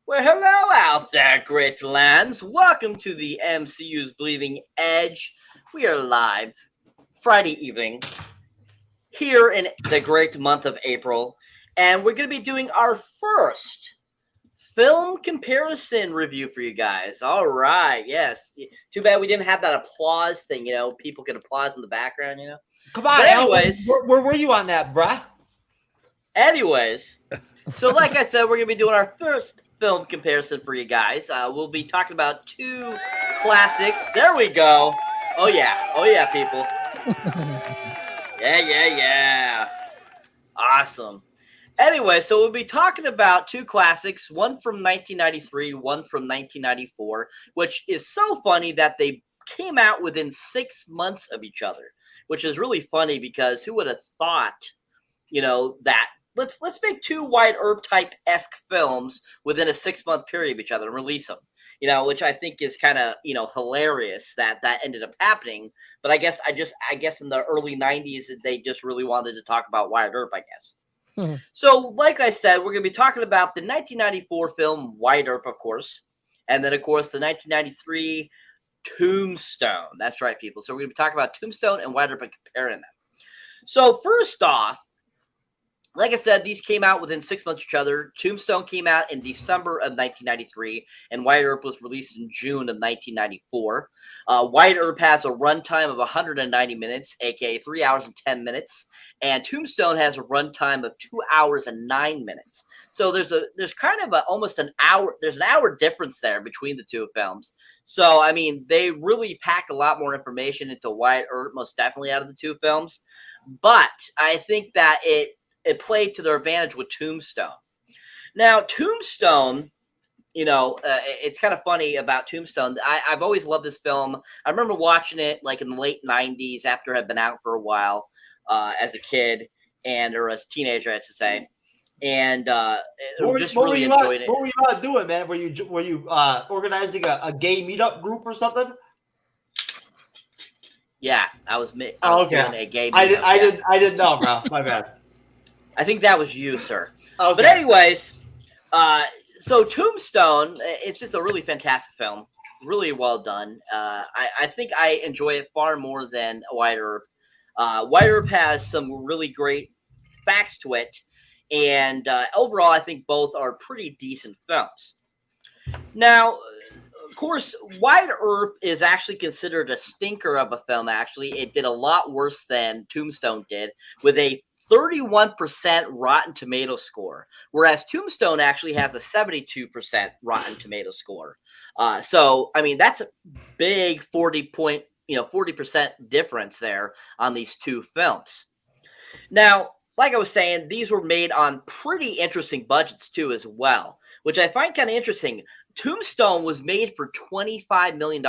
Well, hello out there, great lands. Welcome to the MCU'S Bleeding Edge. We are live Friday evening here in the great month of April, and we're going to be doing our first film comparison review for you guys. All right, yes. Too bad we didn't have that applause thing, people can applause in the background, Come on, But Al, anyways, where were you on that, bruh? Anyways, so like I said, we're going to be doing our first film comparison for you guys. We'll be talking about two classics. There we go. Oh yeah, people. Yeah. Awesome. Anyway, so we'll be talking about two classics, one from 1993, one from 1994, which is so funny that they came out within 6 months of each other, which is really funny because who would have thought, that let's make two Wyatt Earp type-esque films within a 6-month period of each other and release them. Which I think is kind of, hilarious that ended up happening. But I guess in the early 90s, they just really wanted to talk about Wyatt Earp, I guess. So, like I said, we're going to be talking about the 1994 film Wyatt Earp, of course. And then, of course, the 1993 Tombstone. That's right, people. So we're going to be talking about Tombstone and Wyatt Earp and comparing them. So, first off, like I said, these came out within 6 months of each other. Tombstone came out in December of 1993, and Wyatt Earp was released in June of 1994. Wyatt Earp has a runtime of 190 minutes, aka 3 hours and 10 minutes, and Tombstone has a runtime of 2 hours and 9 minutes. So there's kind of almost an hour. There's an hour difference there between the two films. So I mean, they really pack a lot more information into Wyatt Earp, most definitely, out of the two films. But I think that it played to their advantage with Tombstone. Now, Tombstone, it's kind of funny about Tombstone. I've always loved this film. I remember watching it like in the late 90s after it had been out for a while as a kid or as a teenager, I should say. And just really enjoyed it. What were you doing, man? Were you organizing a gay meetup group or something? Yeah, I was doing a gay meetup. I didn't know, bro. My bad. I think that was you, sir. Okay. But anyways, so Tombstone, it's just a really fantastic film. Really well done. I think I enjoy it far more than Wyatt Earp. Wyatt Earp has some really great facts to it. And overall, I think both are pretty decent films. Now, of course, Wyatt Earp is actually considered a stinker of a film, actually. It did a lot worse than Tombstone did, with a 31% Rotten Tomato score, whereas Tombstone actually has a 72% Rotten Tomato score. So, I mean, that's a big 40% difference there on these two films. Now, like I was saying, these were made on pretty interesting budgets too, as well, which I find kind of interesting. Tombstone was made for $25 million,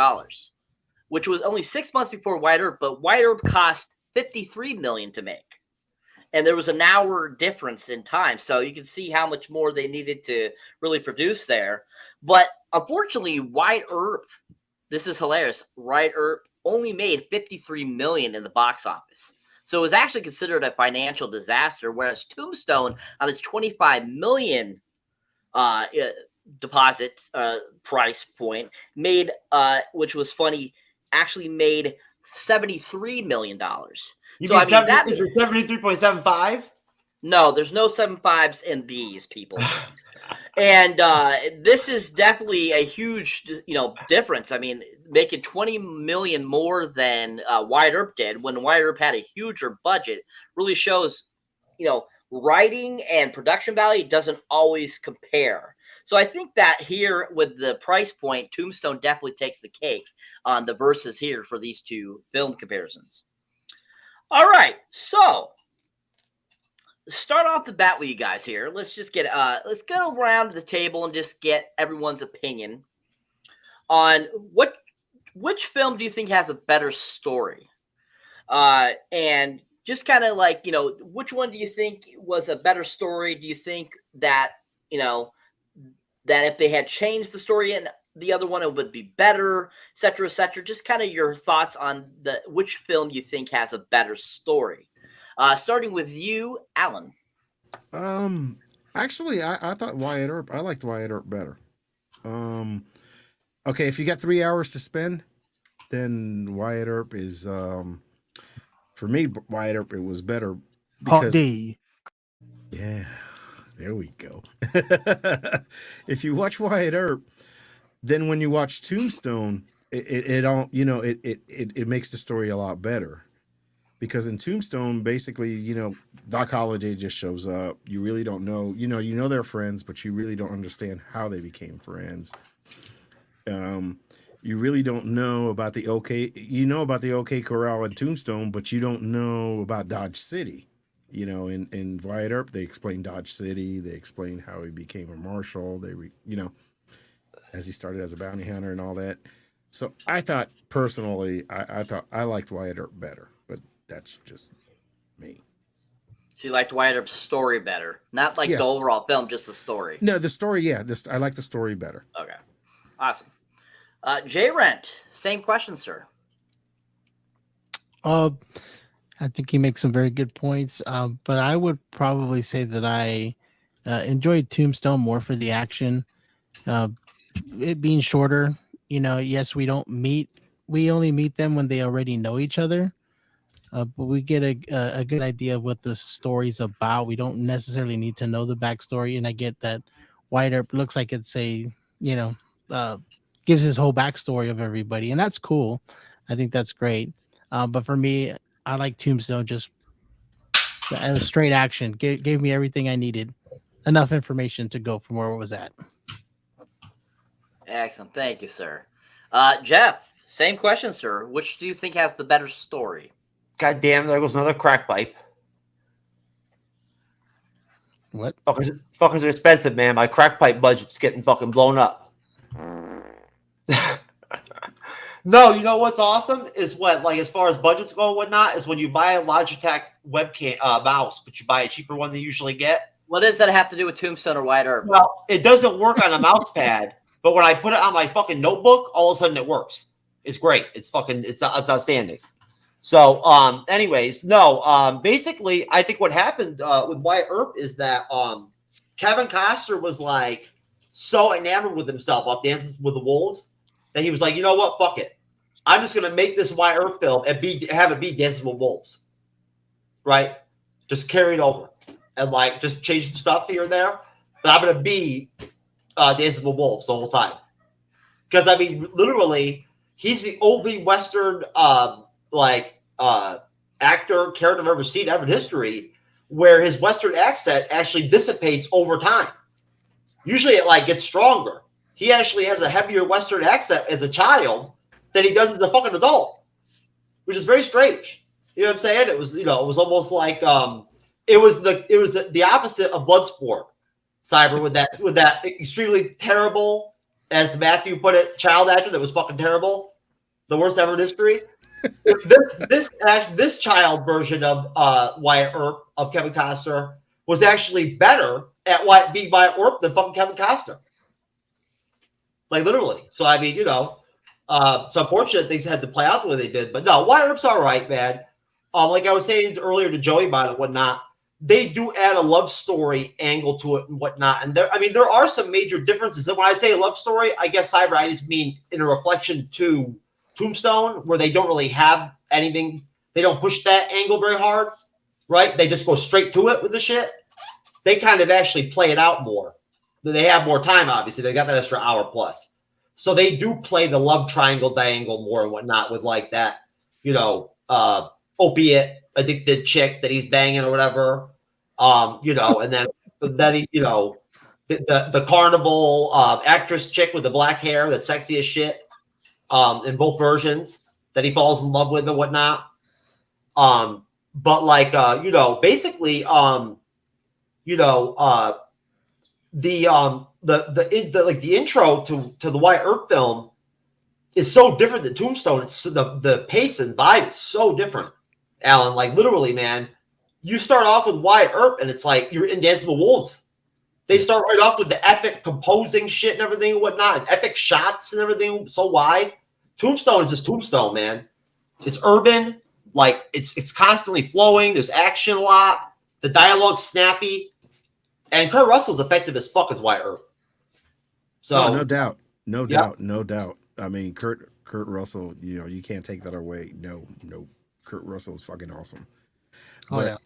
which was only 6 months before Wyatt Earp, but Wyatt Earp cost $53 million to make. And there was an hour difference in time. So you can see how much more they needed to really produce there. But unfortunately, Wyatt Earp, this is hilarious, Wyatt Earp only made $53 million in the box office. So it was actually considered a financial disaster, whereas Tombstone, on its $25 million deposit price point, made, which was funny, actually made $73 million. So I mean, that is 73.75. No, there's no 75s in these, people. And this is definitely a huge, difference. I mean, making $20 million more than Wyatt Earp did when Wyatt Earp had a huger budget really shows, writing and production value doesn't always compare. So I think that here with the price point, Tombstone definitely takes the cake on the verses here for these two film comparisons. All right, so start off the bat with you guys here. Let's just let's go around the table and just get everyone's opinion on which film do you think has a better story, and just kind of like which one do you think was a better story? Do you think that that if they had changed the story and the other one, it would be better, et cetera, et cetera. Just kind of your thoughts on which film you think has a better story. Starting with you, Alan. Actually, I thought Wyatt Earp. I liked Wyatt Earp better. Okay, if you got 3 hours to spend, then Wyatt Earp is for me. Wyatt Earp it was better Part because D. yeah, there we go. If you watch Wyatt Earp, then when you watch Tombstone, it all it makes the story a lot better. Because in Tombstone, basically, Doc Holliday just shows up. You really don't know, you know they're friends, but you really don't understand how they became friends. Um, you really don't know about the OK. You know about the OK Corral and Tombstone, but you don't know about Dodge City. In Wyatt Earp, they explain Dodge City. They explain how he became a marshal. As he started as a bounty hunter and all that. So I thought personally, I thought I liked Wyatt Earp better, but that's just me. So you liked Wyatt Earp's story better, not like the Yes. overall film, just the story. No, the story, yeah. I like the story better. Okay, awesome. Jay Rent, same question, sir. I think he makes some very good points. But I would probably say that I enjoyed Tombstone more for the action. It being shorter, yes, we only meet them when they already know each other. But we get a good idea of what the story's about. We don't necessarily need to know the backstory, and I get that Wyatt Earp looks like it's uh, gives his whole backstory of everybody, and that's cool. I think that's great. But for me, I like Tombstone just as straight action. Gave me everything I needed, enough information to go from where it was at. Excellent, thank you, sir. Jeff, same question, sir. Which do you think has the better story? God damn, there goes another crack pipe. What? Fuckers are expensive, man. My crack pipe budget's getting fucking blown up. No, you know what's awesome is what, like, as far as budgets go and whatnot, is when you buy a Logitech webcam mouse, but you buy a cheaper one than you usually get. What does that have to do with Tombstone or Wyatt Earp? Well, it doesn't work on a mouse pad, but when I put it on my fucking notebook, all of a sudden it works. It's great. It's outstanding. So, anyways, no, basically, I think what happened with Wyatt Earp is that Kevin Costner was like so enamored with himself off Dances with the Wolves that he was like, you know what, fuck it, I'm just gonna make this Wyatt Earp film and have it be Dances with Wolves, right? Just carry it over and like just change some stuff here and there, but I'm gonna be Dances with Wolves the whole time because I mean, literally, he's the only Western actor character I've ever seen ever in history where his Western accent actually dissipates over time. Usually it like gets stronger. He actually has a heavier Western accent as a child than he does as a fucking adult, which is very strange. You know what I'm saying? It was almost like it was the opposite of Bloodsport, Cyber, with that extremely terrible, as Matthew put it, child actor that was fucking terrible, the worst ever in history. This child version of Wyatt Earp of Kevin Costner was actually better at being Wyatt Earp than fucking Kevin Costner. Like literally. So I mean, so unfortunate things had to play out the way they did. But no, Wyatt Earp's all right, man. Like I was saying earlier to Joey about it and whatnot, they do add a love story angle to it and whatnot. And there are some major differences. And when I say a love story, I guess, Cyber, I just mean in a reflection to Tombstone, where they don't really have anything. They don't push that angle very hard, right? They just go straight to it with the shit. They kind of actually play it out more. They have more time, obviously. They got that extra hour plus. So they do play the love triangle more and whatnot with like that, opiate addicted chick that he's banging or whatever. And then he, the carnival actress chick with the black hair that's sexy as shit. In both versions that he falls in love with and whatnot. But like, basically, the intro to the Wyatt Earp film is so different than Tombstone. It's the pace and vibe is so different, Alan. Like literally, man, you start off with Wyatt Earp and it's like you're in Dances with Wolves. They start right off with the epic composing shit and everything and whatnot, and epic shots and everything so wide. Tombstone is just Tombstone, man. It's urban, like it's constantly flowing. There's action a lot. The dialogue's snappy, and Kurt Russell's effective as fuck as Wyatt Earp. So Oh, no doubt. No Yeah. doubt. No doubt. I mean, Kurt Russell, you can't take that away. No. Kurt Russell is fucking awesome. Oh But yeah.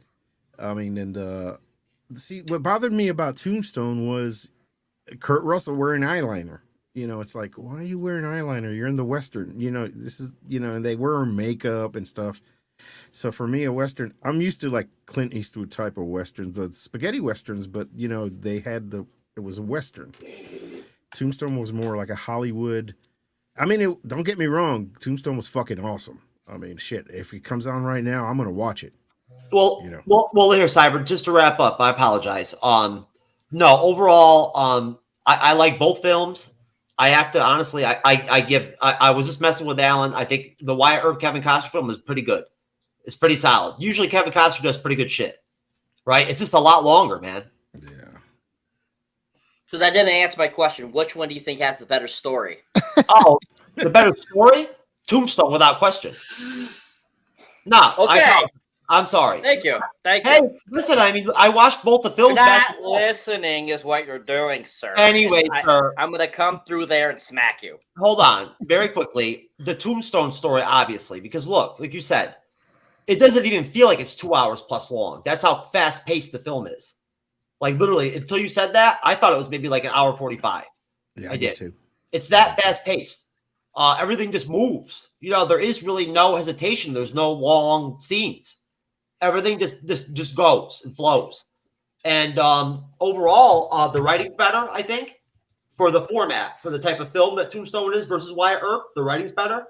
I mean, and see, what bothered me about Tombstone was Kurt Russell wearing eyeliner. It's like, why are you wearing eyeliner? You're in the Western. This is, and they wear makeup and stuff. So for me, a Western, I'm used to like Clint Eastwood type of Westerns, spaghetti Westerns, but they had it was a Western. Tombstone was more like a Hollywood. I mean, don't get me wrong. Tombstone was fucking awesome. I mean, shit, if it comes on right now, I'm going to watch it. well, here, Cyber, just to wrap up, I apologize. No, overall, I like both films. I have to honestly, I was just messing with Alan. I think the Wyatt Earp Kevin Costner film is pretty good. It's pretty solid. Usually Kevin Costner does pretty good shit, right? It's just a lot longer, man. Yeah. So that didn't answer my question. Which one do you think has the better story? Oh, the better story? Tombstone, without question. No, Okay. I'm sorry. Thank you. Hey, listen, I mean, I watched both the films. Not listening is what you're doing, sir. Anyway, sir. I'm going to come through there and smack you. Hold on. Very quickly. The Tombstone story, obviously, because look, like you said, it doesn't even feel like it's 2 hours plus long. That's how fast-paced the film is. Like, literally, until you said that, I thought it was maybe like an hour 45. Yeah, I did too. It's that fast-paced. Everything just moves. There is really no hesitation. There's no long scenes. Everything just goes and flows. And overall, the writing's better, I think, for the format, for the type of film that Tombstone is versus Wyatt Earp. The writing's better.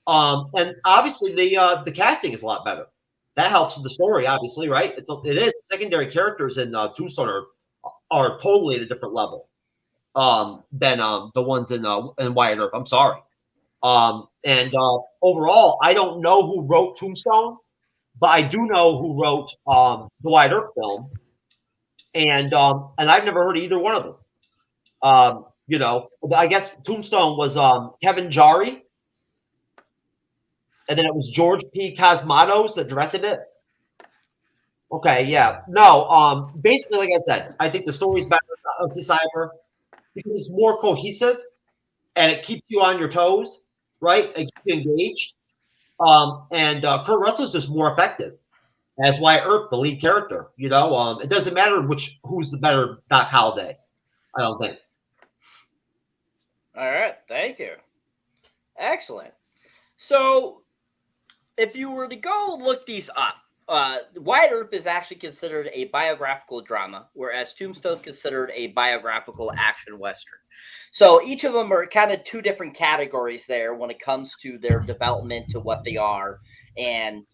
And obviously the casting is a lot better. That helps with the story, obviously, right? It is. Secondary characters in Tombstone are totally at a different level than the ones in Wyatt Earp. I'm sorry. And overall, I don't know who wrote Tombstone, but I do know who wrote the Wyatt Earp film, and I've never heard of either one of them. I guess Tombstone was Kevin Jarry, and then it was George P. Cosmatos that directed it. Okay, yeah. No, basically, like I said, I think the story's better of Cyber because it's more cohesive and it keeps you on your toes, right? It keeps you engaged. And Kurt Russell's just more effective as Wyatt Earp, the lead character. It doesn't matter who's the better Doc Holliday, I don't think. All right, thank you. Excellent. So, if you were to go look these up, Wyatt Earp is actually considered a biographical drama, whereas Tombstone considered a biographical action western. So each of them are kind of two different categories there when it comes to their development to what they are and,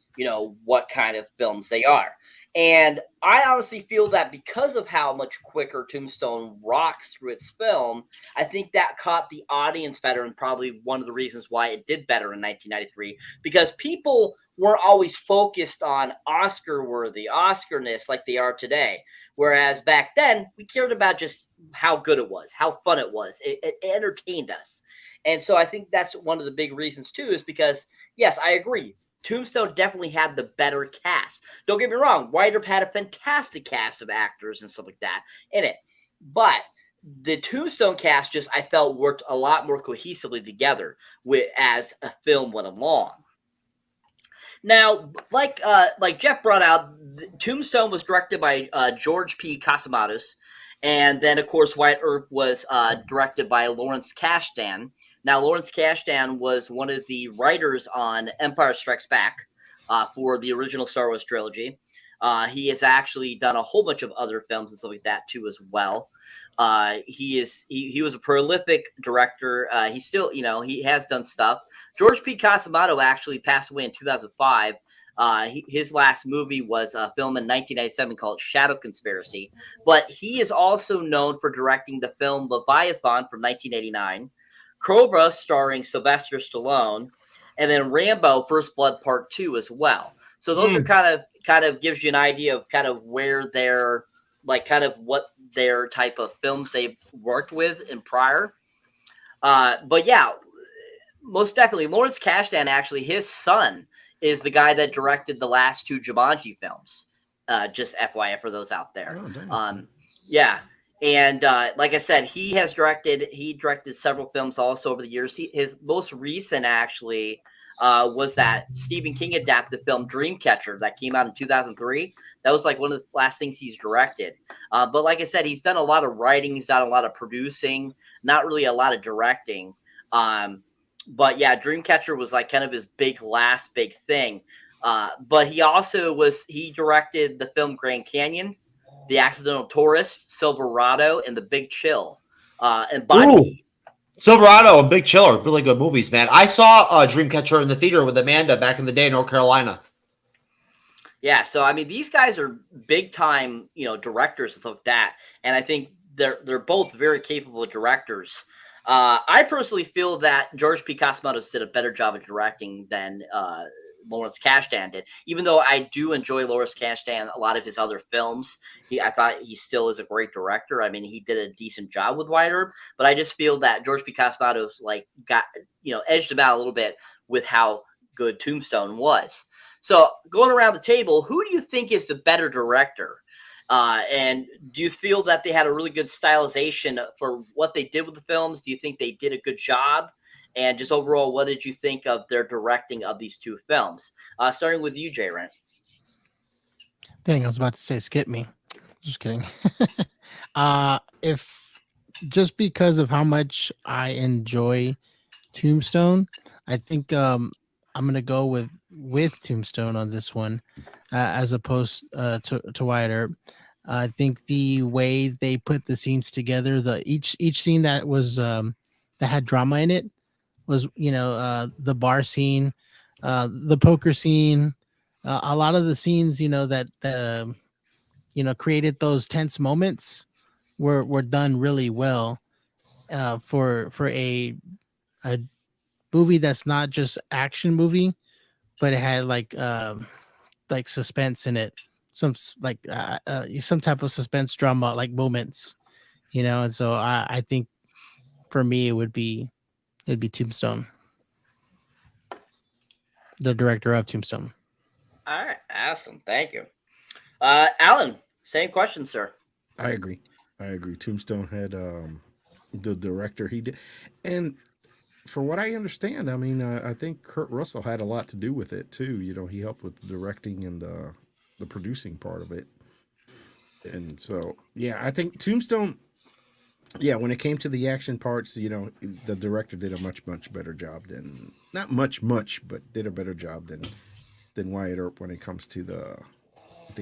what kind of films they are. And I honestly feel that because of how much quicker Tombstone rocks through its film, I think that caught the audience better and probably one of the reasons why it did better in 1993, because people weren't always focused on Oscar-worthy, Oscar-ness like they are today. Whereas back then, we cared about just how good it was, how fun it was. It entertained us. And so I think that's one of the big reasons, too, is because, yes, I agree. Tombstone definitely had the better cast. Don't get me wrong. Wyatt Earp had a fantastic cast of actors and stuff like that in it. But the Tombstone cast just, I felt, worked a lot more cohesively together as a film went along. Now, like Jeff brought out, Tombstone was directed by George P. Cosmatos. And then, of course, Wyatt Earp was directed by Lawrence Kasdan. Now, Lawrence Kasdan was one of the writers on Empire Strikes Back for the original Star Wars trilogy. He has actually done a whole bunch of other films and stuff like that, too, as well. He was a prolific director. He still, he has done stuff. George P. Cosmatos actually passed away in 2005. His last movie was a film in 1997 called Shadow Conspiracy. But he is also known for directing the film Leviathan from 1989, Cobra starring Sylvester Stallone, and then Rambo First Blood Part 2 as well. So those are kind of gives you an idea of kind of where they're kind of what their type of films they've worked with in prior. But yeah, most definitely Lawrence Kasdan, actually, his son is the guy that directed the last two Jumanji films. Just FYI for those out there. Oh, yeah. And like I said, he directed several films also over the years. His most recent actually was that Stephen King adapted film Dreamcatcher that came out in 2003. That was like one of the last things he's directed. But like I said, he's done a lot of writing, he's done a lot of producing, not really a lot of directing. But yeah, Dreamcatcher was like kind of his last big thing. But he directed the film Grand Canyon, The Accidental Tourist, Silverado, and The Big Chill, and Body Heat. Silverado and Big Chill are really good movies, man. I saw Dreamcatcher in the theater with Amanda back in the day in North Carolina. Yeah, so I mean, these guys are big time, directors and stuff like that, and I think they're both very capable directors. I personally feel that George P. Cosmatos did a better job of directing than Lawrence Kasdan did, even though I do enjoy Lawrence Kasdan, a lot of his other films. I thought he still is a great director. I mean, he did a decent job with Wyatt Earp, but I just feel that George P. Cosmatos got edged him out a little bit with how good Tombstone was. So going around the table, who do you think is the better director? And do you feel that they had a really good stylization for what they did with the films? Do you think they did a good job? And just overall, what did you think of their directing of these two films? Starting with you, Jay Rent. Dang, I was about to say skip me. Just kidding. If just because of how much I enjoy Tombstone, I think I'm gonna go with Tombstone on this one, as opposed to Wyatt Earp. I think the way they put the scenes together, each scene that was that had drama in it was, the bar scene, the poker scene, a lot of the scenes, that created those tense moments were done really well, for a movie that's not just action movie, but it had like suspense in it, some type of suspense drama, like moments, and so I think for me it'd be Tombstone, the director of Tombstone. All right, awesome, thank you, Alan. Same question, sir. I agree. Tombstone had the director he did, and for what I understand, I mean, I think Kurt Russell had a lot to do with it too. He helped with the directing and the producing part of it, and so yeah, I think Tombstone. Yeah, when it came to the action parts, the director did a much better job than not much, but did a better job than Wyatt Earp when it comes to the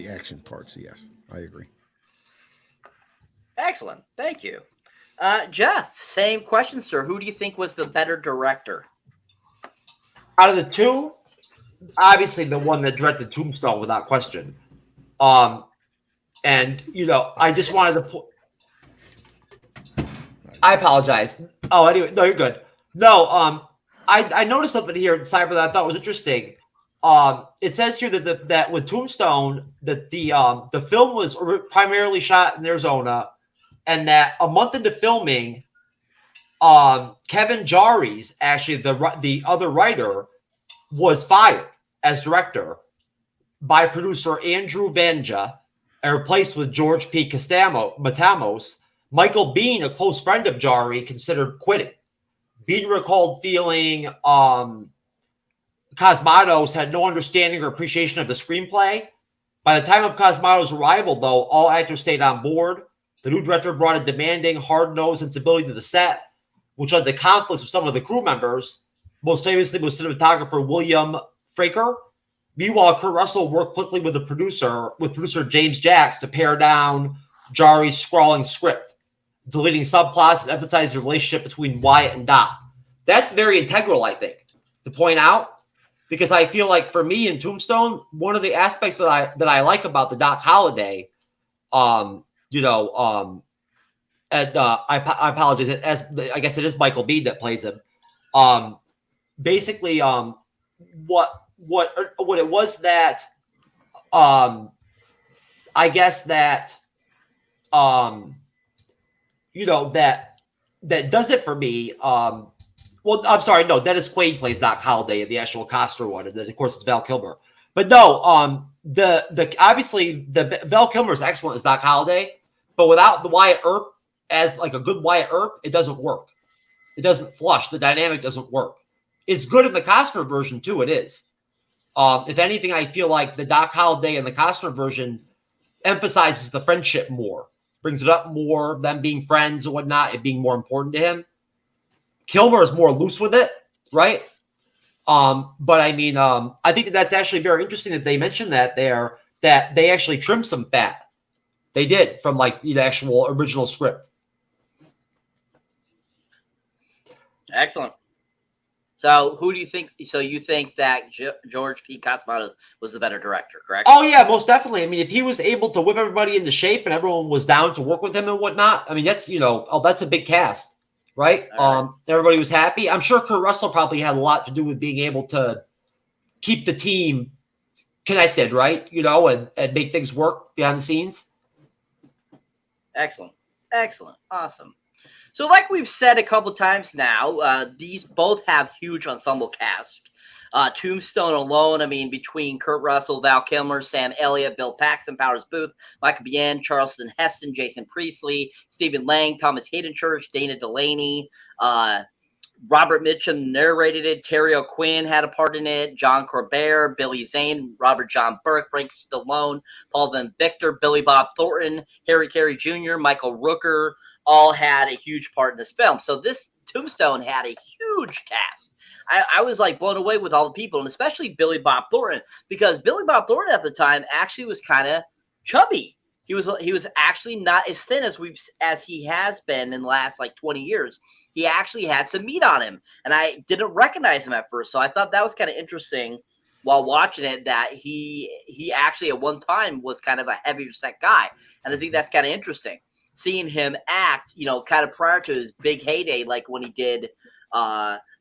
action parts. Yes, I agree. Excellent, thank you. Jeff, same question, sir. Who do you think was the better director? Out of the two, obviously the one that directed Tombstone without question. And I just wanted to put. I apologize. Oh, anyway, no, you're good. No, I noticed something here in Cyber that I thought was interesting. It says here that with Tombstone that the film was primarily shot in Arizona, and that a month into filming, Kevin Jarvis, actually the other writer, was fired as director by producer Andrew Vanja and replaced with George P. Matamos. Michael Bean, a close friend of Jari, considered quitting. Bean recalled feeling Cosmatos had no understanding or appreciation of the screenplay. By the time of Cosmatos' arrival, though, all actors stayed on board. The new director brought a demanding, hard-nosed sensibility to the set, which led to conflicts with some of the crew members, most famously with cinematographer William Fraker. Meanwhile, Kurt Russell worked quickly with producer James Jacks to pare down Jari's scrawling script, deleting subplots and emphasizing the relationship between Wyatt and Doc. That's very integral, I think, to point out, because I feel like for me in Tombstone, one of the aspects that I like about the Doc Holliday, and I apologize, as I guess it is Michael Bean that plays him. Basically, what it was that, I guess that, that does it for me. Well, I'm sorry, no, Dennis Quaid plays Doc Holliday in the actual Costner one, and then of course it's Val Kilmer. But no, the obviously the Val Kilmer is excellent as Doc Holliday, but without the Wyatt Earp as like a good Wyatt Earp, it doesn't work. It doesn't flush. The dynamic doesn't work. It's good in the Costner version too. It is. If anything, I feel like the Doc Holliday and the Costner version emphasizes the friendship more, brings it up more, them being friends and whatnot, it being more important to him. Kilmer is more loose with it, right? But I mean, I think that's actually very interesting that they mentioned that there, that they actually trimmed some fat. They did from like the actual original script. Excellent. So who do you think? So you think that George P. Cosmatos was the better director, correct? Oh yeah, most definitely. I mean, if he was able to whip everybody into shape and everyone was down to work with him and whatnot, I mean, that's, that's a big cast, right? All Everybody was happy. I'm sure Kurt Russell probably had a lot to do with being able to keep the team connected, right? And make things work behind the scenes. Excellent. Awesome. So like we've said a couple times now, these both have huge ensemble cast. Tombstone alone, I mean, between Kurt Russell, Val Kilmer, Sam Elliott, Bill Paxton, Powers Booth, Michael Biehn, Charleston Heston, Jason Priestley, Stephen Lang, Thomas Hayden Church, Dana Delaney, Robert Mitchum narrated it. Terry O'Quinn had a part in it. John Corbett, Billy Zane, Robert John Burke, Frank Stallone, Paul Van Victor, Billy Bob Thornton, Harry Carey Jr., Michael Rooker, all had a huge part in this film. So this Tombstone had a huge cast. I was like blown away with all the people, and especially Billy Bob Thornton, because Billy Bob Thornton at the time actually was kind of chubby. He was actually not as thin as he has been in the last like 20 years. He actually had some meat on him, and I didn't recognize him at first. So I thought that was kind of interesting while watching it, that he actually at one time was kind of a heavier set guy, and I think that's kind of interesting. Seeing him act, kind of prior to his big heyday, like when he did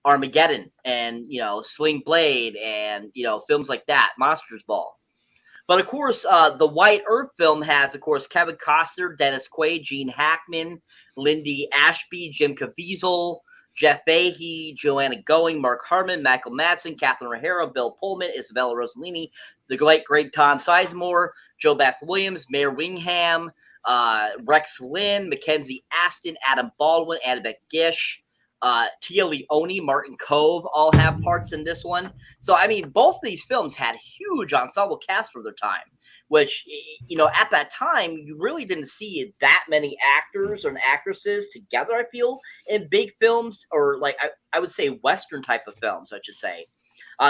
Armageddon and Sling Blade and films like that, Monsters Ball. But of course, the Wyatt Earp film has, of course, Kevin Costner, Dennis Quaid, Gene Hackman, Lindy Ashby, Jim Caviezel, Jeff Fahey, Joanna Going, Mark Harmon, Michael Madsen, Catherine O'Hara, Bill Pullman, Isabella Rossellini, the great Tom Sizemore, Joe Beth Williams, Mayor Wingham, Rex Lynn, Mackenzie Aston, Adam Baldwin, Annabeth Gish, Tia Leone, Martin Cove all have parts in this one. So, I mean, both of these films had huge ensemble cast for their time, which, at that time, you really didn't see that many actors and actresses together, I feel, in big films, or like, I would say Western type of films, I should say.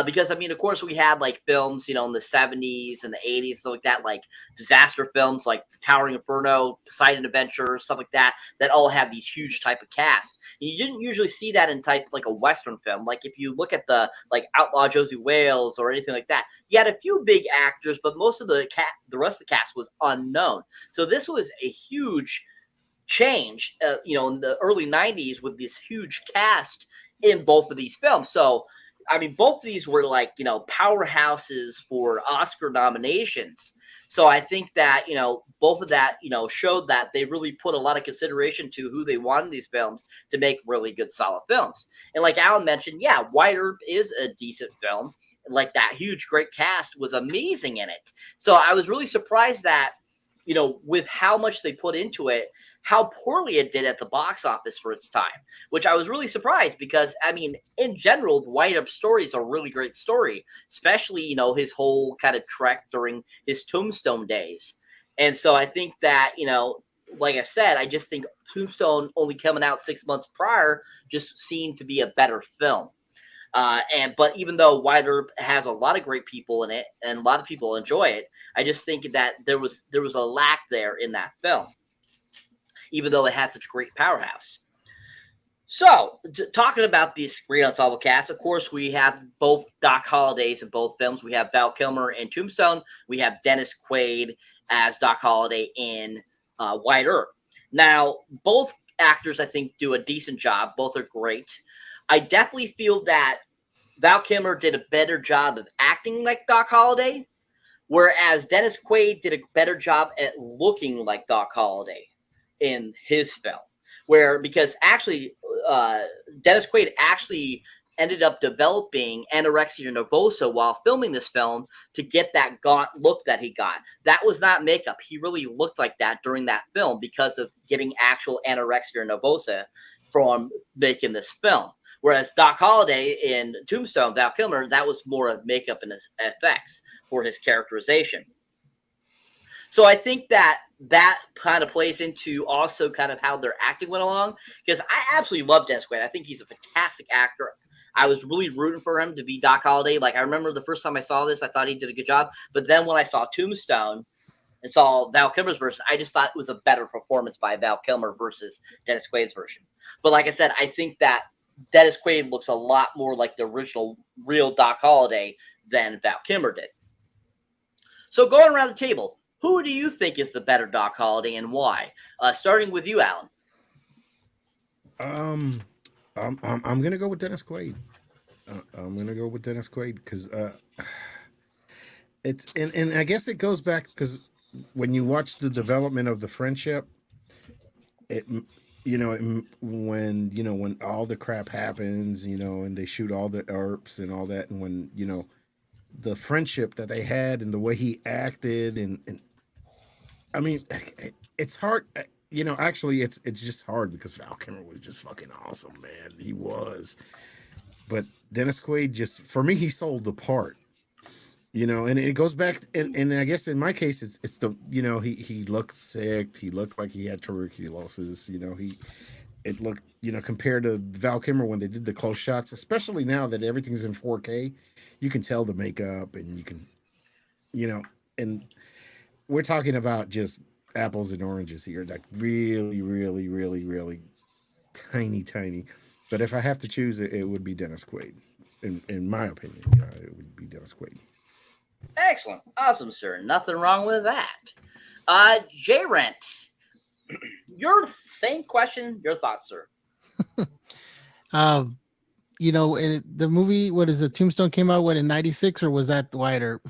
Because, I mean, of course, we had like films, in the 70s and the 80s, stuff like that, like disaster films like Towering Inferno, Poseidon Adventure, stuff like that all had these huge type of cast. And you didn't usually see that in type like a Western film. Like if you look at the like Outlaw Josie Wales or anything like that, you had a few big actors, but most of the rest of the cast was unknown. So this was a huge change, in the early 90s with this huge cast in both of these films. So, I mean, both of these were like, powerhouses for Oscar nominations. So I think that, both of that, showed that they really put a lot of consideration to who they wanted these films to make really good, solid films. And like Alan mentioned, yeah, Wyatt Earp is a decent film. Like that huge, great cast was amazing in it. So I was really surprised that, with how much they put into it, how poorly it did at the box office for its time, which I was really surprised because, I mean, in general, the Wyatt Earp story is a really great story, especially, his whole kind of trek during his Tombstone days. And so I think that, like I said, I just think Tombstone only coming out 6 months prior just seemed to be a better film. But even though Wyatt Earp has a lot of great people in it and a lot of people enjoy it, I just think that there was a lack there in that film, even though it had such a great powerhouse. So, talking about this great ensemble cast, of course, we have both Doc Holliday's in both films. We have Val Kilmer in Tombstone. We have Dennis Quaid as Doc Holliday in Wyatt Earp. Now, both actors, I think, do a decent job. Both are great. I definitely feel that Val Kilmer did a better job of acting like Doc Holliday, whereas Dennis Quaid did a better job at looking like Doc Holliday in his film. Because actually, Dennis Quaid actually ended up developing anorexia nervosa while filming this film to get that gaunt look that he got. That was not makeup. He really looked like that during that film because of getting actual anorexia nervosa from making this film. Whereas Doc Holliday in Tombstone, Val Kilmer, that was more of makeup and effects for his characterization. So I think that kind of plays into also kind of how their acting went along, because I absolutely love Dennis Quaid. I think he's a fantastic actor. I was really rooting for him to be Doc Holliday. Like, I remember the first time I saw this, I thought he did a good job. But then when I saw Tombstone and saw Val Kilmer's version, I just thought it was a better performance by Val Kilmer versus Dennis Quaid's version. But like I said, I think that Dennis Quaid looks a lot more like the original real Doc Holliday than Val Kilmer did. So going around the table, who do you think is the better Doc Holliday and why? Starting with you, Alan. I'm gonna go with Dennis Quaid. I'm gonna go with Dennis Quaid because it's and I guess it goes back because when you watch the development of the friendship, when all the crap happens, and they shoot all the Earps and all that, and when the friendship that they had and the way he acted, and I mean, it's hard. Actually, it's just hard because Val Kilmer was just fucking awesome, man. He was. But Dennis Quaid for me, he sold the part. And it goes back, and I guess in my case, it's the, he looked sick. He looked like he had tuberculosis. It looked, compared to Val Kilmer when they did the close shots, especially now that everything's in 4K, you can tell the makeup and you can, and we're talking about just apples and oranges here, like really, really, really, really tiny. But if I have to choose it, it would be Dennis Quaid. In my opinion, it would be Dennis Quaid. Excellent. Awesome, sir. Nothing wrong with that. J Rent, your same question, your thoughts, sir. The movie, what is it? Tombstone came out in 96, or was that Wyatt Earp?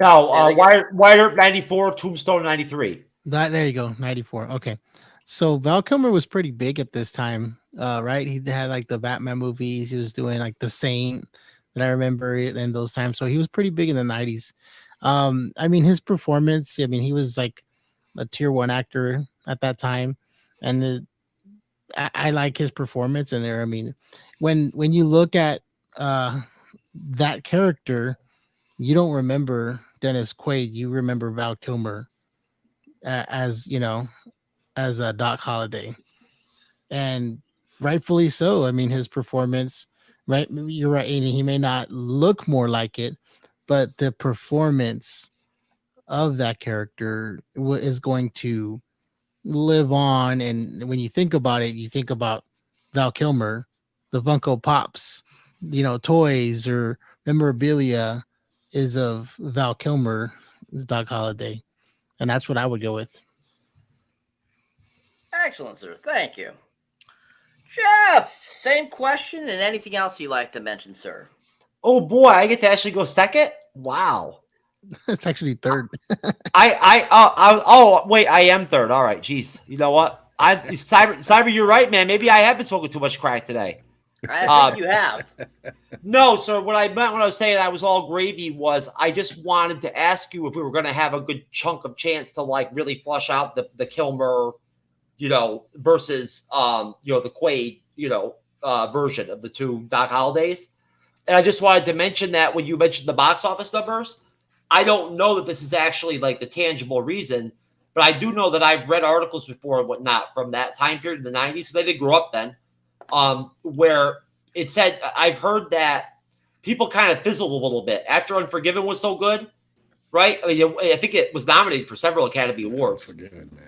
No, Wyatt Earp 94, Tombstone 93. There you go, 94. Okay. So Val Kilmer was pretty big at this time, right? He had like the Batman movies. He was doing like The Saint that I remember in those times. So he was pretty big in the 90s. I mean, his performance, he was like a tier 1 actor at that time. And I like his performance in there. I mean, when you look at that character, you don't remember Dennis Quaid. You remember Val Kilmer as Doc Holliday, and rightfully so. I mean, his performance, right? You're right, and he may not look more like it, but the performance of that character is going to live on. And when you think about it, you think about Val Kilmer, the Funko Pops, toys or memorabilia is of Val Kilmer, Doc Holliday, and that's what I would go with. Excellent, sir. Thank you. Jeff, same question and anything else you'd like to mention, sir? Oh boy, I get to actually go second. Wow. It's actually third. Wait, I am third. All right, jeez. You know what? Cyber, you're right, man. Maybe I have been smoking too much crack today. I think you have. No, sir. What I meant when I was saying I was all gravy was I just wanted to ask you if we were going to have a good chunk of chance to like really flush out the Kilmer, versus the Quaid, version of the two Doc Hollidays. And I just wanted to mention that when you mentioned the box office numbers, I don't know that this is actually like the tangible reason, but I do know that I've read articles before and whatnot from that time period in the 90s, because I did grow up then, where it said, I've heard that people kind of fizzled a little bit after Unforgiven was so good, right? I mean, I think it was nominated for several Academy Awards. Unforgiven, man.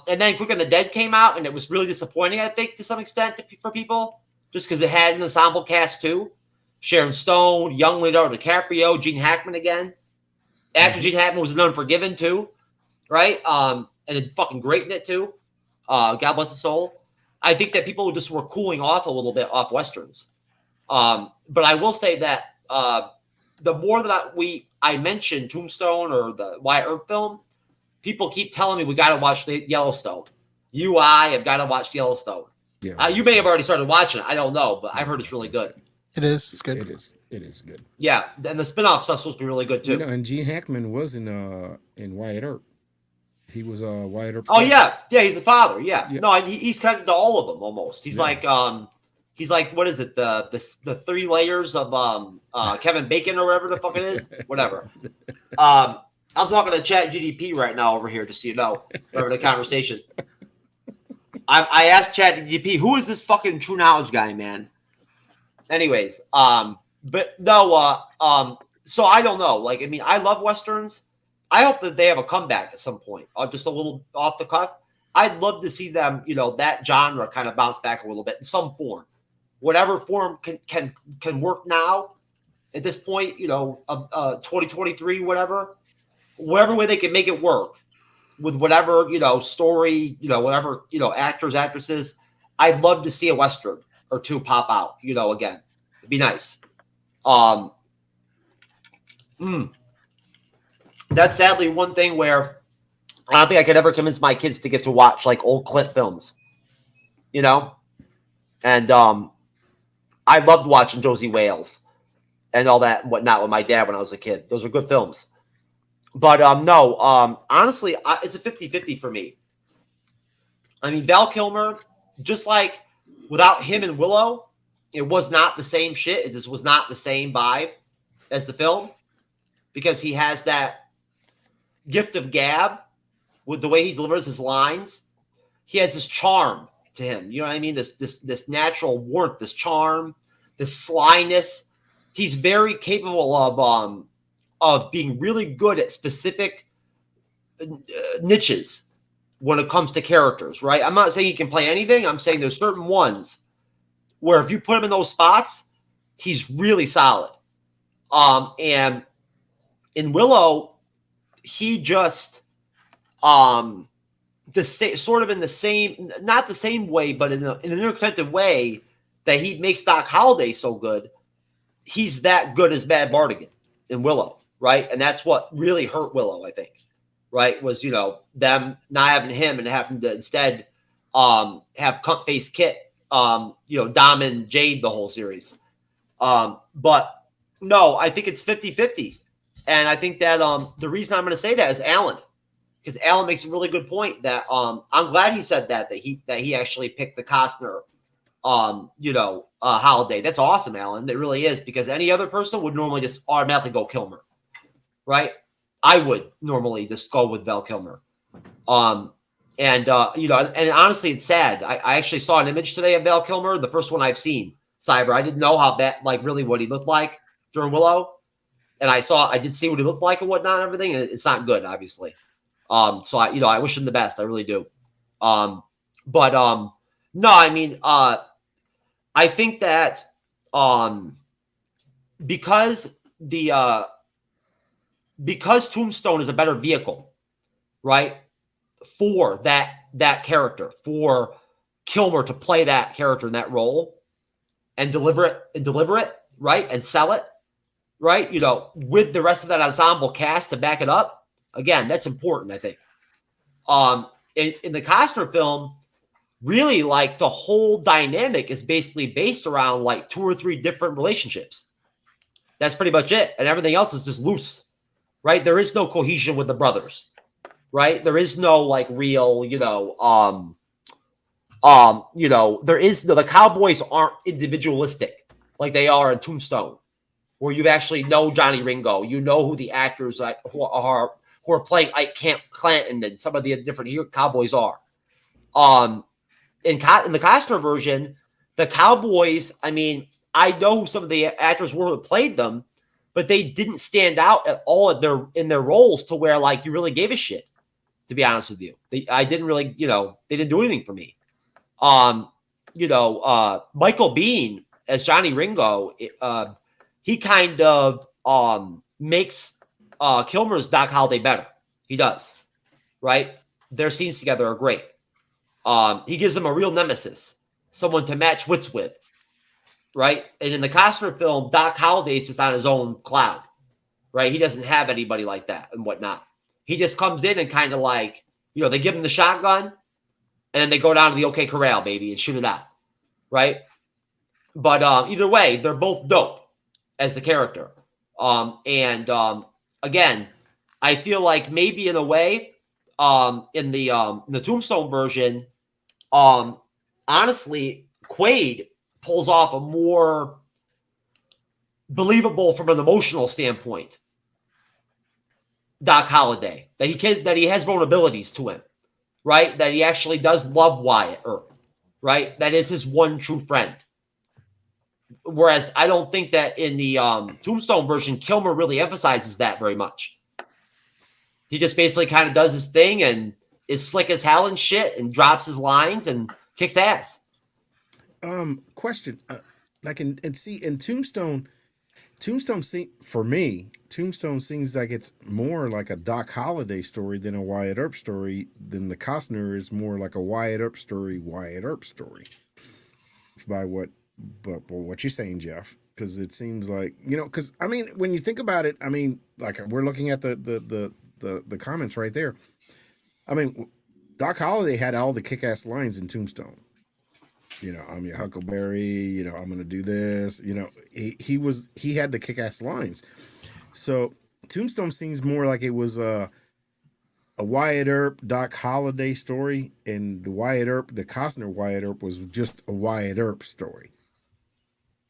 And then Quick and the Dead came out, and it was really disappointing, I think, to some extent for people, just because it had an ensemble cast too. Sharon Stone, young Leonardo DiCaprio, Gene Hackman again. Actor Gene Hackman was in Unforgiven too, right? And it's fucking great in it too. God bless his soul. I think that people just were cooling off a little bit off Westerns. But I will say that the more that I mention Tombstone or the Wyatt Earp film, people keep telling me we got to watch the Yellowstone. I have got to watch Yellowstone. Yeah, You may have already started watching it. I don't know, but I've heard it's really good. It is. It's good. It is. It is good. Yeah, and the spinoff stuff's supposed to be really good too. You know, and Gene Hackman was in Wyatt Earp. He was Wyatt Earp. Oh yeah, he's the father. Yeah, Yeah. no, he's connected to all of them almost. He's like what is it? The 3 layers of Kevin Bacon or whatever the fuck it is. Whatever. I'm talking to Chat GDP right now over here, just so you know, over the conversation. I asked Chat GDP, who is this fucking True Knowledge guy, man? Anyways, but no, so I don't know. Like, I mean, I love Westerns. I hope that they have a comeback at some point. Just a little off the cuff. I'd love to see them, that genre kind of bounce back a little bit in some form. Whatever form can work now at this point, of 2023, whatever way they can make it work with whatever, story, whatever, actors, actresses. I'd love to see a Western or two pop out, again. It'd be nice. That's sadly one thing where I don't think I could ever convince my kids to get to watch like old Clint films, and I loved watching Josie Wales and all that and whatnot with my dad when I was a kid. Those are good films. But no, honestly, it's a 50-50 for me. I mean, Val Kilmer, just like without him and Willow, it was not the same shit. It just was not the same vibe as the film because he has that gift of gab with the way he delivers his lines. He has this charm to him. You know what I mean? This natural warmth, this charm, this slyness. He's very capable of being really good at specific niches when it comes to characters, right? I'm not saying he can play anything. I'm saying there's certain ones where if you put him in those spots, he's really solid. And in Willow, he just sort of in the same, not the same way, but in an interconnected way that he makes Doc Holliday so good. He's that good as Mad Bartigan in Willow, right? And that's what really hurt Willow, I think, right? Was, them not having him and having to instead have cunt-faced Kit, Dom and Jade the whole series. But no, I think it's 50-50. And I think that the reason I'm going to say that is Alan, because Alan makes a really good point that I'm glad he said that he actually picked the Costner, Holiday. That's awesome, Alan. It really is, because any other person would normally just automatically go Kilmer, right? I would normally just go with Val Kilmer. And honestly, it's sad. I actually saw an image today of Val Kilmer, the first one I've seen, Cyber. I didn't know how bad, like really what he looked like during Willow. And I did see what he looked like and whatnot and everything. And it's not good, obviously. So I wish him the best. I really do. No, I mean, I think that because Tombstone is a better vehicle, right, for that character, for Kilmer to play that character in that role and deliver it, right, and sell it, right, with the rest of that ensemble cast to back it up. Again, that's important, I think. In the Costner film, really, like, the whole dynamic is basically based around like 2 or 3 different relationships. That's pretty much it. And everything else is just loose, right? There is no cohesion with the brothers, right? There is no like real, there is the Cowboys aren't individualistic like they are in Tombstone, where you actually know Johnny Ringo, who the actors who are playing Ike Clanton and some of the different Cowboys are. In the Costner version, the Cowboys, I mean, I know who some of the actors were that played them, but they didn't stand out at all in their roles to where like you really gave a shit, to be honest with you. I didn't really, they didn't do anything for me. Michael Biehn as Johnny Ringo, he kind of makes Kilmer's Doc Holliday better. He does, right? Their scenes together are great. He gives him a real nemesis, someone to match wits with, right? And in the Costner film, Doc Holliday's just on his own cloud, right? He doesn't have anybody like that and whatnot. He just comes in and kind of like, they give him the shotgun, and then they go down to the OK Corral, baby, and shoot it out, right? But either way, they're both dope as the character. Again, I feel like maybe in a way, in the Tombstone version, honestly, Quaid pulls off a more believable from an emotional standpoint Doc Holliday, that he has vulnerabilities to him, right? That he actually does love Wyatt Earp, right? That is his one true friend. Whereas I don't think that in the Tombstone version, Kilmer really emphasizes that very much. He just basically kind of does his thing and is slick as hell and shit and drops his lines and kicks ass. Question. Like in Tombstone for me, Tombstone seems like it's more like a Doc Holliday story than a Wyatt Earp story. Than the Costner is more like a Wyatt Earp story. By what you're saying, Jeff? Because it seems like, because I mean, when you think about it, I mean, like we're looking at the comments right there. I mean, Doc Holliday had all the kick-ass lines in Tombstone. I'm your Huckleberry, I'm going to do this, he had the kick-ass lines. So Tombstone seems more like it was a Wyatt Earp, Doc Holliday story, and the Costner Wyatt Earp was just a Wyatt Earp story.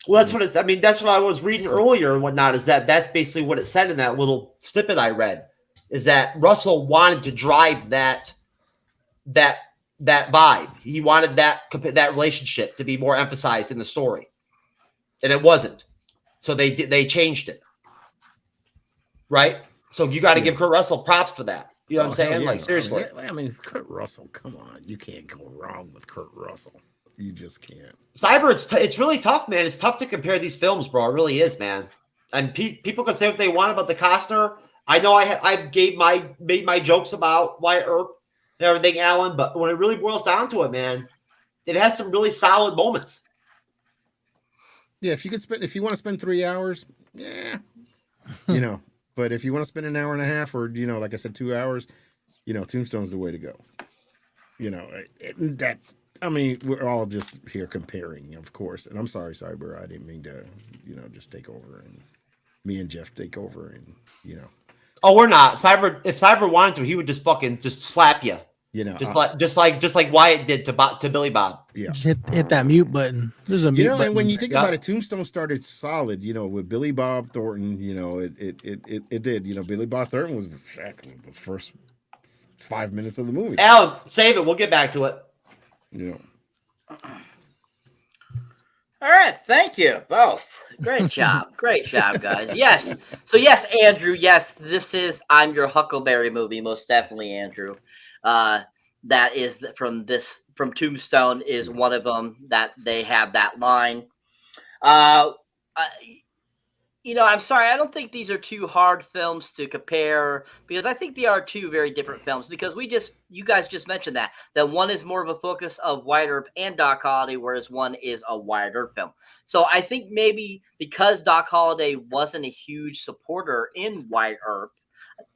Well, that's what I was reading earlier and whatnot, is that's basically what it said in that little snippet I read, is that Russell wanted to drive that vibe. He wanted that relationship to be more emphasized in the story, and it wasn't. So they changed it, right? So you got to give Kurt Russell props for that. You know what I'm saying? Yeah. Like, seriously. I mean, it's Kurt Russell. Come on, you can't go wrong with Kurt Russell. You just can't. Cyber, it's really tough, man. It's tough to compare these films, bro. It really is, man. And people can say what they want about the Costner. I know I made my jokes about Wyatt Earp and everything, Alan, but when it really boils down to it, man, it has some really solid moments. Yeah, if you want to spend 3 hours, yeah, but if you want to spend an hour and a half, or like I said, 2 hours, Tombstone's the way to go. I mean, we're all just here comparing, of course. And I'm sorry, Cyber, I didn't mean to, just take over, and me and Jeff take over, and Oh, we're not. Cyber, if Cyber wanted to, he would just slap you. Just like Wyatt did to Billy Bob. Yeah. Just hit that mute button. There's a mute button. And when you think about it, Tombstone started solid, with Billy Bob Thornton, it did. Billy Bob Thornton was the first 5 minutes of the movie. Alan, save it. We'll get back to it. All right, thank you both. Great job, guys. Yes. So yes, Andrew. Yes, this is I'm Your Huckleberry movie. Most definitely, Andrew. That is from Tombstone is one of them that they have that line. I'm sorry. I don't think these are two hard films to compare, because I think they are two very different films, because you guys just mentioned that one is more of a focus of Wyatt Earp and Doc Holliday, whereas one is a Wyatt Earp film. So I think maybe because Doc Holliday wasn't a huge supporter in Wyatt Earp,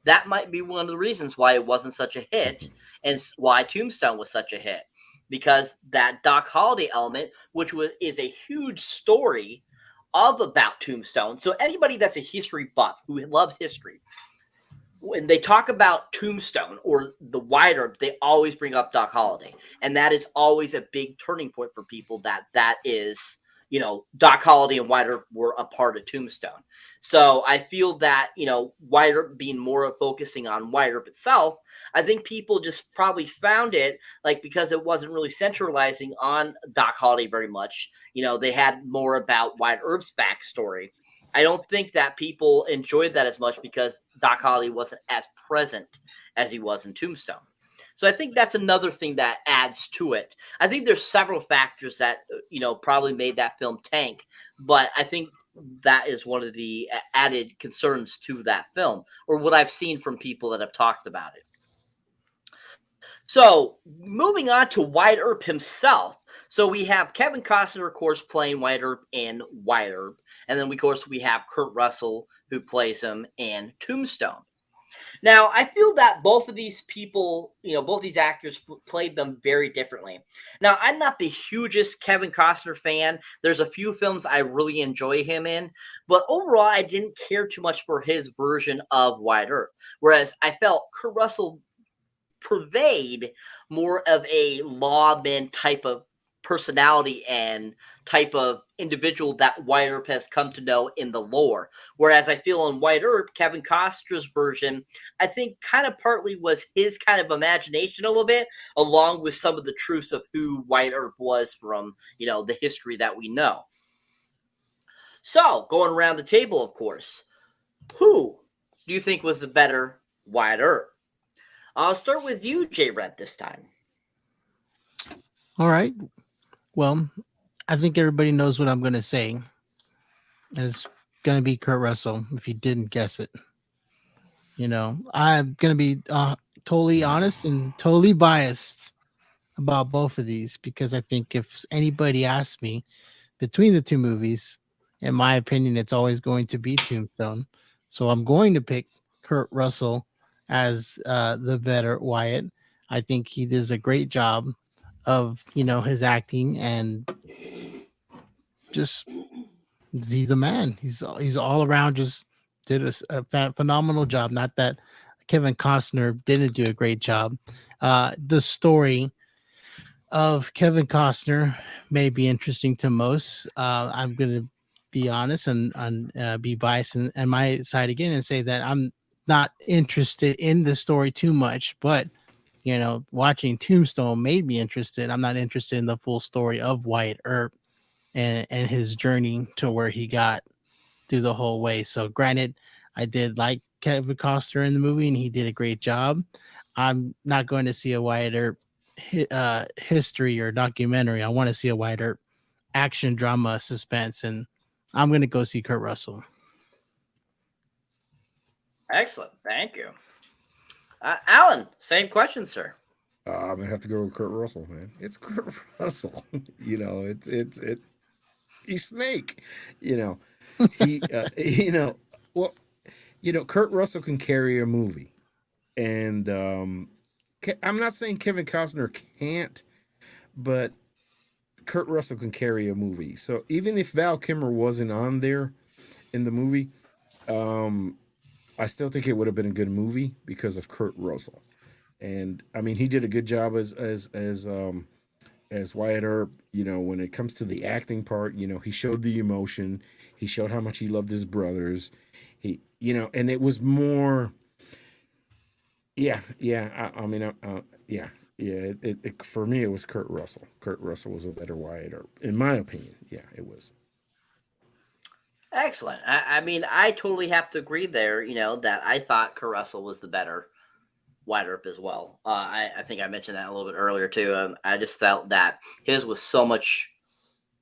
that might be one of the reasons why it wasn't such a hit, and why Tombstone was such a hit, because that Doc Holliday element, which is a huge story about Tombstone. So anybody that's a history buff who loves history, when they talk about Tombstone or the Wyatt Earp, they always bring up Doc Holliday, and that is always a big turning point for people. That is, Doc Holliday and Wyatt Earp were a part of Tombstone. So I feel that, Wyatt Earp being more of focusing on Wyatt Earp itself, I think people just probably found it, like, because it wasn't really centralizing on Doc Holliday very much. They had more about Wyatt Earp's backstory. I don't think that people enjoyed that as much because Doc Holliday wasn't as present as he was in Tombstone. So I think that's another thing that adds to it. I think there's several factors that, probably made that film tank, but I think that is one of the added concerns to that film, or what I've seen from people that have talked about it. So moving on to Wyatt Earp himself. So we have Kevin Costner, of course, playing Wyatt Earp in Wyatt Earp. And then, of course, we have Kurt Russell, who plays him in Tombstone. Now, I feel that both of these people, both these actors played them very differently. Now, I'm not the hugest Kevin Costner fan. There's a few films I really enjoy him in, but overall, I didn't care too much for his version of Wyatt Earp. Whereas I felt Kurt Russell pervade more of a lawman type of personality and type of individual that Wyatt Earp has come to know in the lore. Whereas I feel in Wyatt Earp, Kevin Costner's version, I think kind of partly was his kind of imagination a little bit, along with some of the truths of who Wyatt Earp was from, the history that we know. So, going around the table, of course, who do you think was the better Wyatt Earp? I'll start with you, J. Red, this time. All right. Well, I think everybody knows what I'm going to say. And it's going to be Kurt Russell, if you didn't guess it. I'm going to be totally honest and totally biased about both of these, because I think if anybody asks me between the two movies, in my opinion, it's always going to be Tombstone. So I'm going to pick Kurt Russell as the better Wyatt. I think he does a great job of his acting, and just he's the man. He's all around just did a phenomenal job. Not that Kevin Costner didn't do a great job. The story of Kevin Costner may be interesting to most. I'm going to be honest and be biased and my side again and say that I'm not interested in the story too much, but watching Tombstone made me interested. I'm not interested in the full story of Wyatt Earp and his journey to where he got through the whole way. So granted, I did like Kevin Costner in the movie and he did a great job. I'm not going to see a Wyatt Earp history or documentary. I want to see a Wyatt Earp action drama suspense, and I'm going to go see Kurt Russell. Excellent. Thank you. Alan, same question, sir. I'm gonna have to go with Kurt Russell, man. It's Kurt Russell. He's Snake. He. Kurt Russell can carry a movie, and I'm not saying Kevin Costner can't, but Kurt Russell can carry a movie. So even if Val Kilmer wasn't on there in the movie, I still think it would have been a good movie because of Kurt Russell. And I mean, he did a good job as Wyatt Earp. When it comes to the acting part, he showed the emotion. He showed how much he loved his brothers. And it was more. Yeah. For me, it was Kurt Russell. Kurt Russell was a better Wyatt Earp, in my opinion. Yeah, it was. Excellent. I mean, I totally have to agree there, that I thought Kurt Russell was the better Wyatt Earp as well. I think I mentioned that a little bit earlier, too. I just felt that his was so much,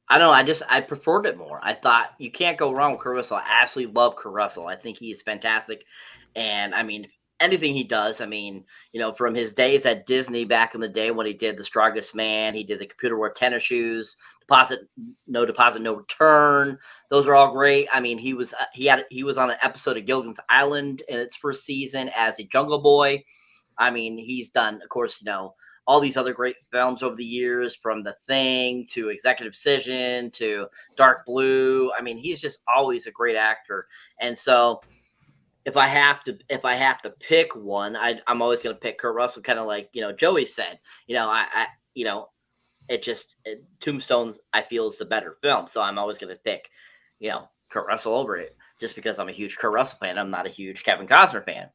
I don't know, I preferred it more. I thought you can't go wrong with Kurt Russell. I absolutely love Kurt Russell. I think he's fantastic. And, I mean, anything he does, I mean, from his days at Disney back in the day when he did The Strongest Man, he did The Computer Wore Tennis Shoes, No Deposit, No Return. Those are all great. I mean, he was on an episode of Gilligan's Island in its first season as a Jungle Boy. I mean, he's done, of course, all these other great films over the years, from The Thing to Executive Decision to Dark Blue. I mean, he's just always a great actor. And so if I have to pick one, I'm always going to pick Kurt Russell, kind of like, Joey said. Tombstone, I feel, is the better film. So I'm always going to pick, Kurt Russell over it, just because I'm a huge Kurt Russell fan. I'm not a huge Kevin Costner fan.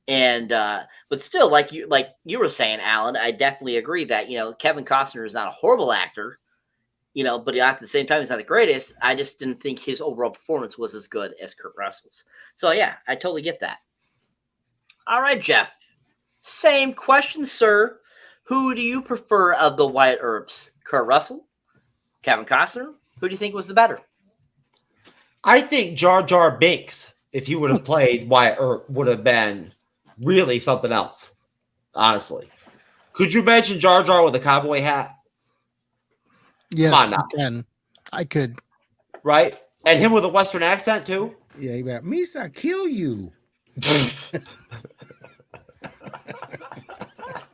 And but still, like you were saying, Alan, I definitely agree that Kevin Costner is not a horrible actor, but at the same time he's not the greatest. I just didn't think his overall performance was as good as Kurt Russell's. So yeah, I totally get that. All right, Jeff, same question, sir. Who do you prefer of the Wyatt Earps? Kurt Russell, Kevin Costner? Who do you think was the better? I think Jar Jar Binks, if he would have played Wyatt Earp, would have been really something else, honestly. Could you imagine Jar Jar with a cowboy hat? Yes, Come on now. I can. I could. Right? And him with a Western accent, too? Yeah, you got Misa, kill you.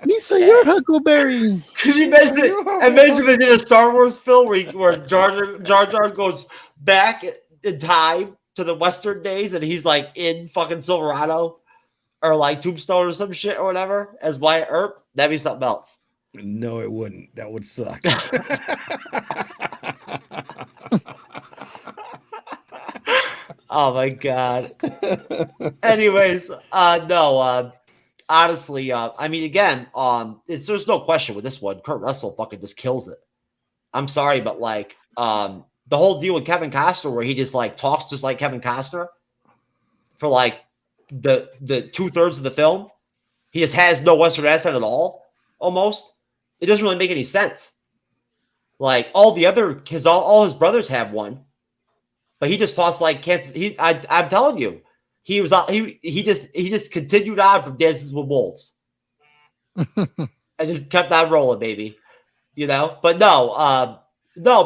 Misa, you're Huckleberry. Could you imagine it? Imagine they did a Star Wars film where Jar Jar goes back in time to the Western days and he's like in fucking Silverado or like Tombstone or some shit or whatever as Wyatt Earp. That'd be something else. No, it wouldn't. That would suck. Oh my god. Anyways, no. Honestly, I mean, again, there's no question with this one. Kurt Russell fucking just kills it. I'm sorry, but like, the whole deal with Kevin Costner, where he just like talks just like Kevin Costner for like the 2/3 of the film, he just has no Western accent at all. Almost, it doesn't really make any sense. Like all the other, all his brothers have one, but he just talks like Kansas. I'm telling you. He was he just continued on from Dances with Wolves, and just kept on rolling, baby. You know, but no,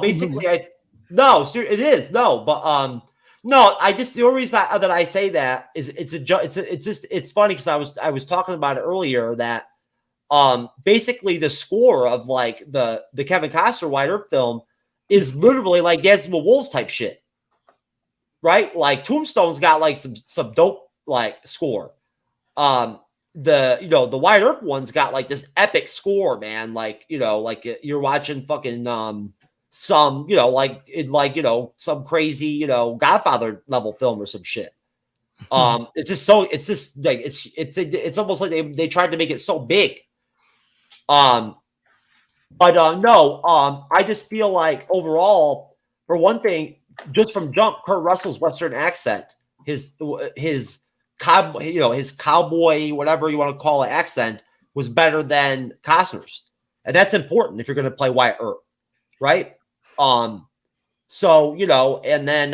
basically, it is no, but no, the only reason that I say that is it's funny because I was talking about it earlier that basically the score of like the Kevin Costner Wyatt Earp film is literally like Dances with Wolves type shit. Right, like Tombstone's got like some dope like score. The Wyatt Earp one's got like this epic score, man. Like like you're watching fucking some some crazy Godfather level film or some shit. It's just like it's almost like they tried to make it so big. But no, I just feel like overall, for one thing, just from jump, Kurt Russell's Western accent, his cowboy, whatever you want to call it, accent was better than Costner's, and that's important if you're going to play Wyatt Earp, right? So and then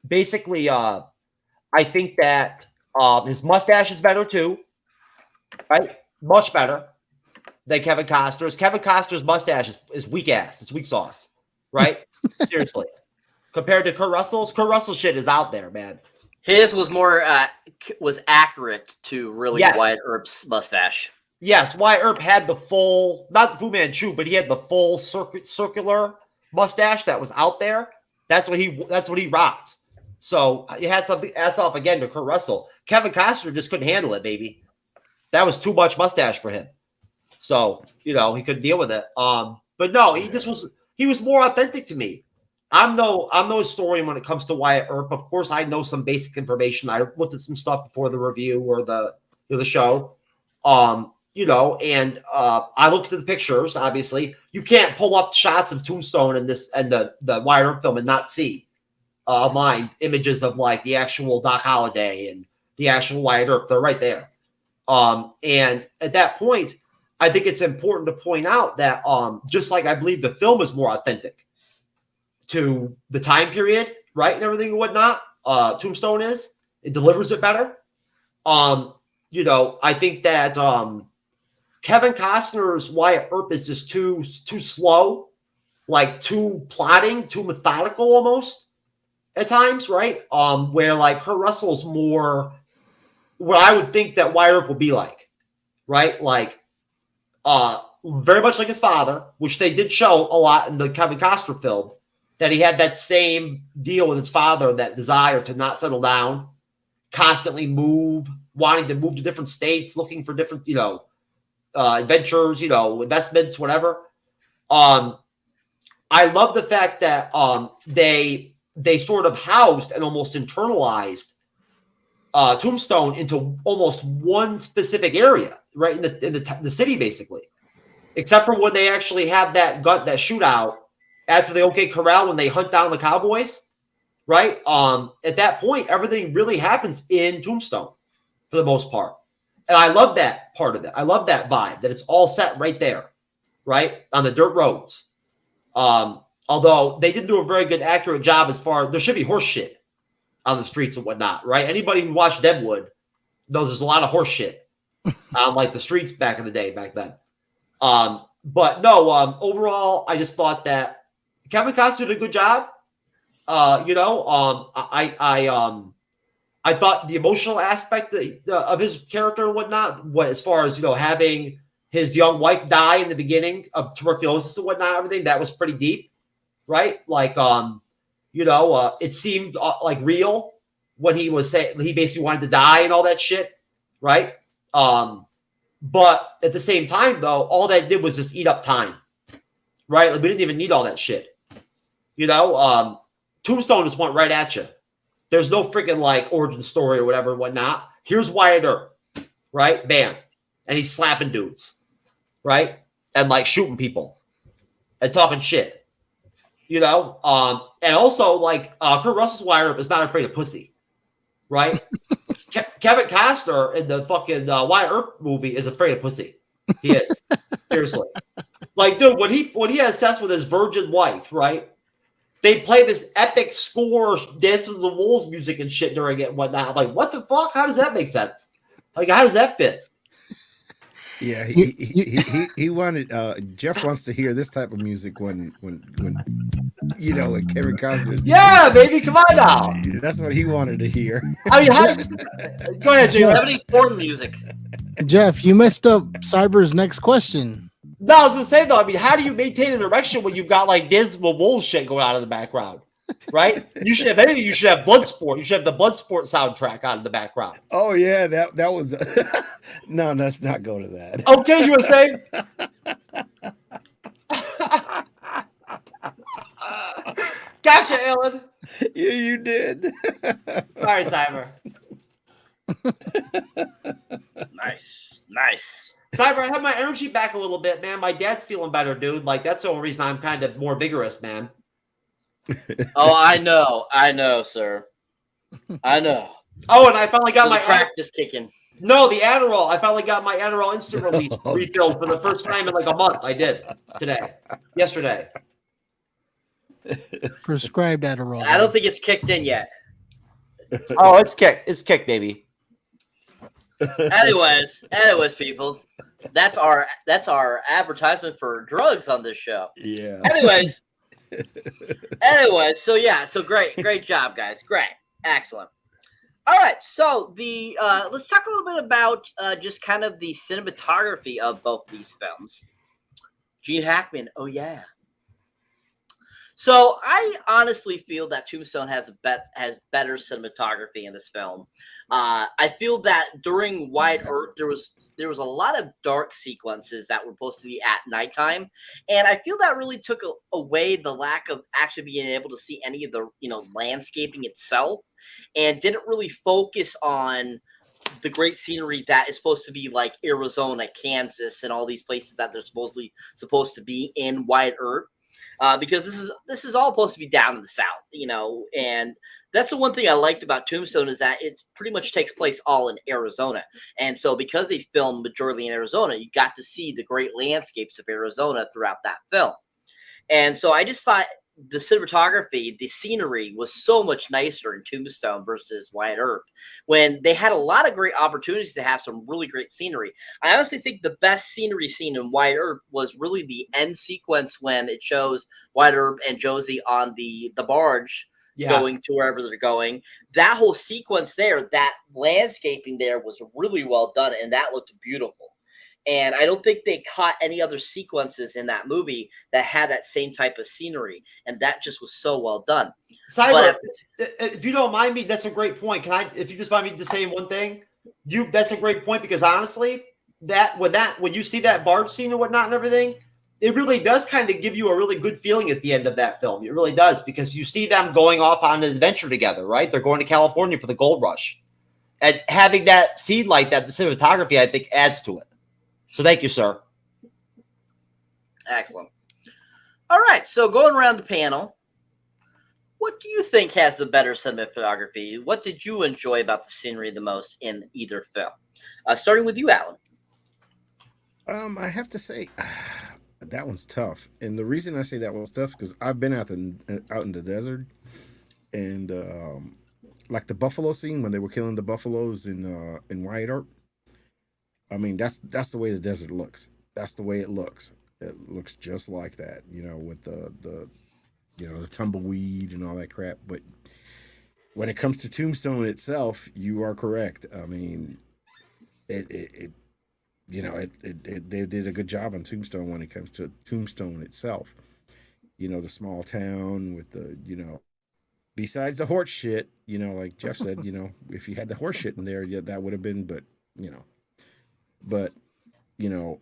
basically, I think that his mustache is better too, right? Much better than Kevin Costner's. Kevin Costner's mustache is weak ass. It's weak sauce, right? Seriously. Compared to Kurt Russell's shit is out there, man. His was more was accurate to really Wyatt Earp's mustache. Yes, Wyatt Earp had the full, not the Fu Manchu, but he had the full circular mustache that was out there. That's what he rocked. So it had something. That's off again to Kurt Russell. Kevin Costner just couldn't handle it, baby. That was too much mustache for him. So he couldn't deal with it. But no, he was more authentic to me. I'm no historian when it comes to Wyatt Earp. Of course, I know some basic information. I looked at some stuff before the review or the show. And I looked at the pictures. Obviously, you can't pull up shots of Tombstone and the Wyatt Earp film and not see online images of like the actual Doc Holliday and the actual Wyatt Earp. They're right there. And at that point, I think it's important to point out that just like I believe the film is more authentic to the time period, right, and everything and whatnot, Tombstone is. It delivers it better. I think that Kevin Costner's Wyatt Earp is just too slow, like too plotting, too methodical almost at times, right? Where like Kurt Russell's more what I would think that Wyatt Earp would be like, right? Like very much like his father, which they did show a lot in the Kevin Costner film, that he had that same deal with his father, that desire to not settle down, constantly move, wanting to move to different states, looking for different, adventures, investments, whatever. I love the fact that they sort of housed and almost internalized Tombstone into almost one specific area, right in the city, basically, except for when they actually have that shootout after the OK Corral when they hunt down the cowboys, right? At that point, everything really happens in Tombstone for the most part, and I love that part of it. I love that vibe that it's all set right there, right on the dirt roads. Although they didn't do a very good, accurate job as far there should be horse shit on the streets and whatnot, right? Anybody who watched Deadwood knows there's a lot of horse shit on like the streets back then. But no, overall, I just thought that Kevin Costner did a good job. I thought the emotional aspect of his character and whatnot, as far as, having his young wife die in the beginning of tuberculosis and whatnot, everything, that was pretty deep, right? Like, it seemed like real when he was saying he basically wanted to die and all that shit, right? But at the same time, though, all that did was just eat up time, right? Like, we didn't even need all that shit, Tombstone just went right at you. There's no freaking like origin story or whatever and whatnot. Here's Wyatt Earp, right? Bam. And he's slapping dudes, right? And like shooting people and talking shit, And also like Kurt Russell's Wyatt Earp is not afraid of pussy, right? Kevin Costner in the fucking Wyatt Earp movie is afraid of pussy. He is. Seriously. Like, dude, when he has sex with his virgin wife, right? They play this epic score, Dance with the Wolves music and shit during it and whatnot. I'm like, what the fuck? How does that make sense? Like, how does that fit? Yeah, he wanted Jeff wants to hear this type of music when when Kevin Costner. Yeah, baby, come on now. That's what he wanted to hear. I mean, go ahead, Jay. 70s porn music. Jeff, you messed up Cyber's next question. No, I was gonna say though, I mean, how do you maintain an erection when you've got like dismal wolf shit going on in the background? Right? You should have anything, you should have Bloodsport. You should have the Bloodsport soundtrack on in the background. Oh yeah, that was no, let's not go to that. Okay, you were saying? Gotcha, Ellen. Yeah, you did. Sorry, Cyber. Nice. Cyber, I have my energy back a little bit, man. My dad's feeling better, dude. Like, that's the only reason I'm kind of more vigorous, man. Oh, I know, sir. I know. Oh, and I finally got So my the practice kicking. No, the Adderall. I finally got my Adderall instant release refilled for the first time in like a month. I did yesterday. Prescribed Adderall. I don't think it's kicked in yet. Oh, it's kicked. It's kicked, baby. Anyways, people, that's our advertisement for drugs on this show. Yeah. Anyways, so great job, guys. Great, excellent. All right, so the let's talk a little bit about just kind of the cinematography of both these films. Gene Hackman, oh yeah. So I honestly feel that Tombstone has better cinematography in this film. I feel that during Wyatt Earp there was a lot of dark sequences that were supposed to be at nighttime, and I feel that really took away the lack of actually being able to see any of the landscaping itself, and didn't really focus on the great scenery that is supposed to be like Arizona, Kansas, and all these places that they're supposedly supposed to be in Wyatt Earp. Because this is all supposed to be down in the South, and that's the one thing I liked about Tombstone is that it pretty much takes place all in Arizona. And so because they filmed majority in Arizona, you got to see the great landscapes of Arizona throughout that film. And so I just thought the cinematography, the scenery was so much nicer in Tombstone versus Wyatt Earp, when they had a lot of great opportunities to have some really great scenery. I honestly think the best scenery scene in Wyatt Earp was really the end sequence when it shows Wyatt Earp and Josie on the barge going to wherever they're going. That whole sequence there, that landscaping there was really well done, and that looked beautiful. And I don't think they caught any other sequences in that movie that had that same type of scenery. And that just was so well done. Cyber, if you don't mind me, that's a great point. If you just mind me to say one thing, that's a great point, because honestly, when you see that barge scene and whatnot and everything, it really does kind of give you a really good feeling at the end of that film. It really does, because you see them going off on an adventure together, right? They're going to California for the gold rush. And having that scene like that, the cinematography, I think, adds to it. So thank you, sir. Excellent. All right, so going around the panel, what do you think has the better cinematography? What did you enjoy about the scenery the most in either film? Starting with you, Alan. I have to say, that one's tough. And the reason I say that one's tough, because I've been out in the desert, and like the buffalo scene when they were killing the buffaloes in Wyatt Earp. I mean, that's the way the desert looks. That's the way it looks. It looks just like that, with the tumbleweed and all that crap. But when it comes to Tombstone itself, you are correct. I mean, it they did a good job on Tombstone when it comes to Tombstone itself. The small town with the, besides the horse shit, like Jeff said, if you had the horse shit in there, yeah, that would have been, but, you know,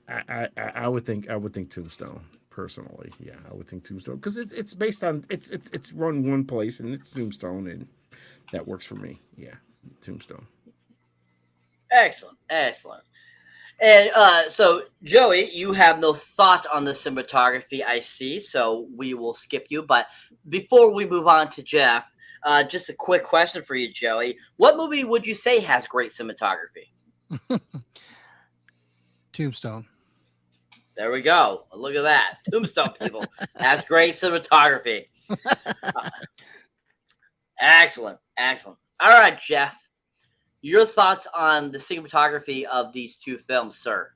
I would think Tombstone personally. Yeah, I would think Tombstone because it's based on it's run one place and it's Tombstone and that works for me. Yeah, Tombstone. Excellent. And so, Joey, you have no thought on the cinematography, I see, so we will skip you. But before we move on to Jeff, just a quick question for you, Joey. What movie would you say has great cinematography? Tombstone. There we go. Look at that. Tombstone, people, has great cinematography. Excellent. All right, Jeff. Your thoughts on the cinematography of these two films, sir?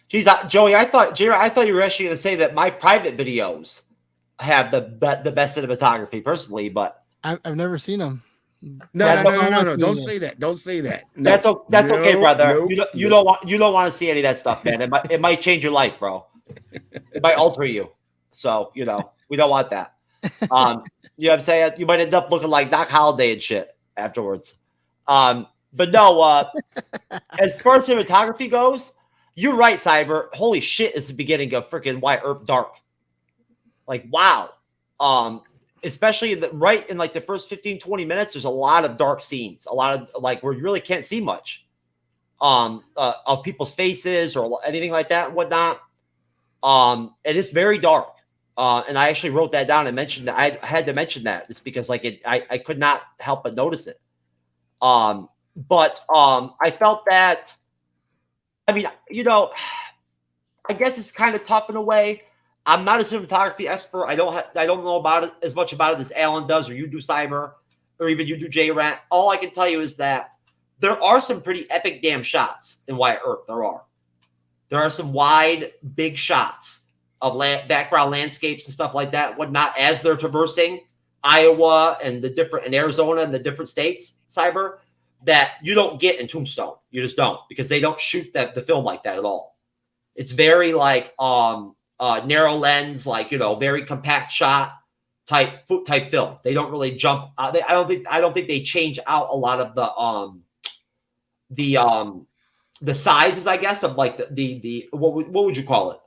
Geez, Joey, I thought you were actually going to say that my private videos have the best cinematography personally, but I've never seen them. No. Don't say that. Don't say that. No. That's okay, brother. No, you don't want to see any of that stuff, man. It might change your life, bro. It might alter you. So, we don't want that. You know what I'm saying? You might end up looking like Doc Holliday and shit afterwards. But no, as far as cinematography goes, you're right, Cyber. Holy shit, is the beginning of freaking Wyatt Earp Dark. Like, wow. Especially right in like the first 15, 20 minutes, there's a lot of dark scenes, a lot of like where you really can't see much of people's faces or anything like that and whatnot. And it's very dark. And I actually wrote that down and mentioned that I had to mention that. It's because like I could not help but notice it. But I felt that, I mean, I guess it's kind of tough in a way. I'm not a cinematography expert. I don't know about it as much about it as Alan does, or you do, Cyber, or even you do, J-Rant. All I can tell you is that there are some pretty epic damn shots in Wyatt Earp. There are some wide, big shots of background landscapes and stuff like that, whatnot, as they're traversing Iowa and Arizona and the different states, Cyber, that you don't get in Tombstone. You just don't, because they don't shoot the film like that at all. It's very like narrow lens, like very compact shot type film. They don't really jump. I don't think they change out a lot of the sizes, I guess, of like the what would you call it,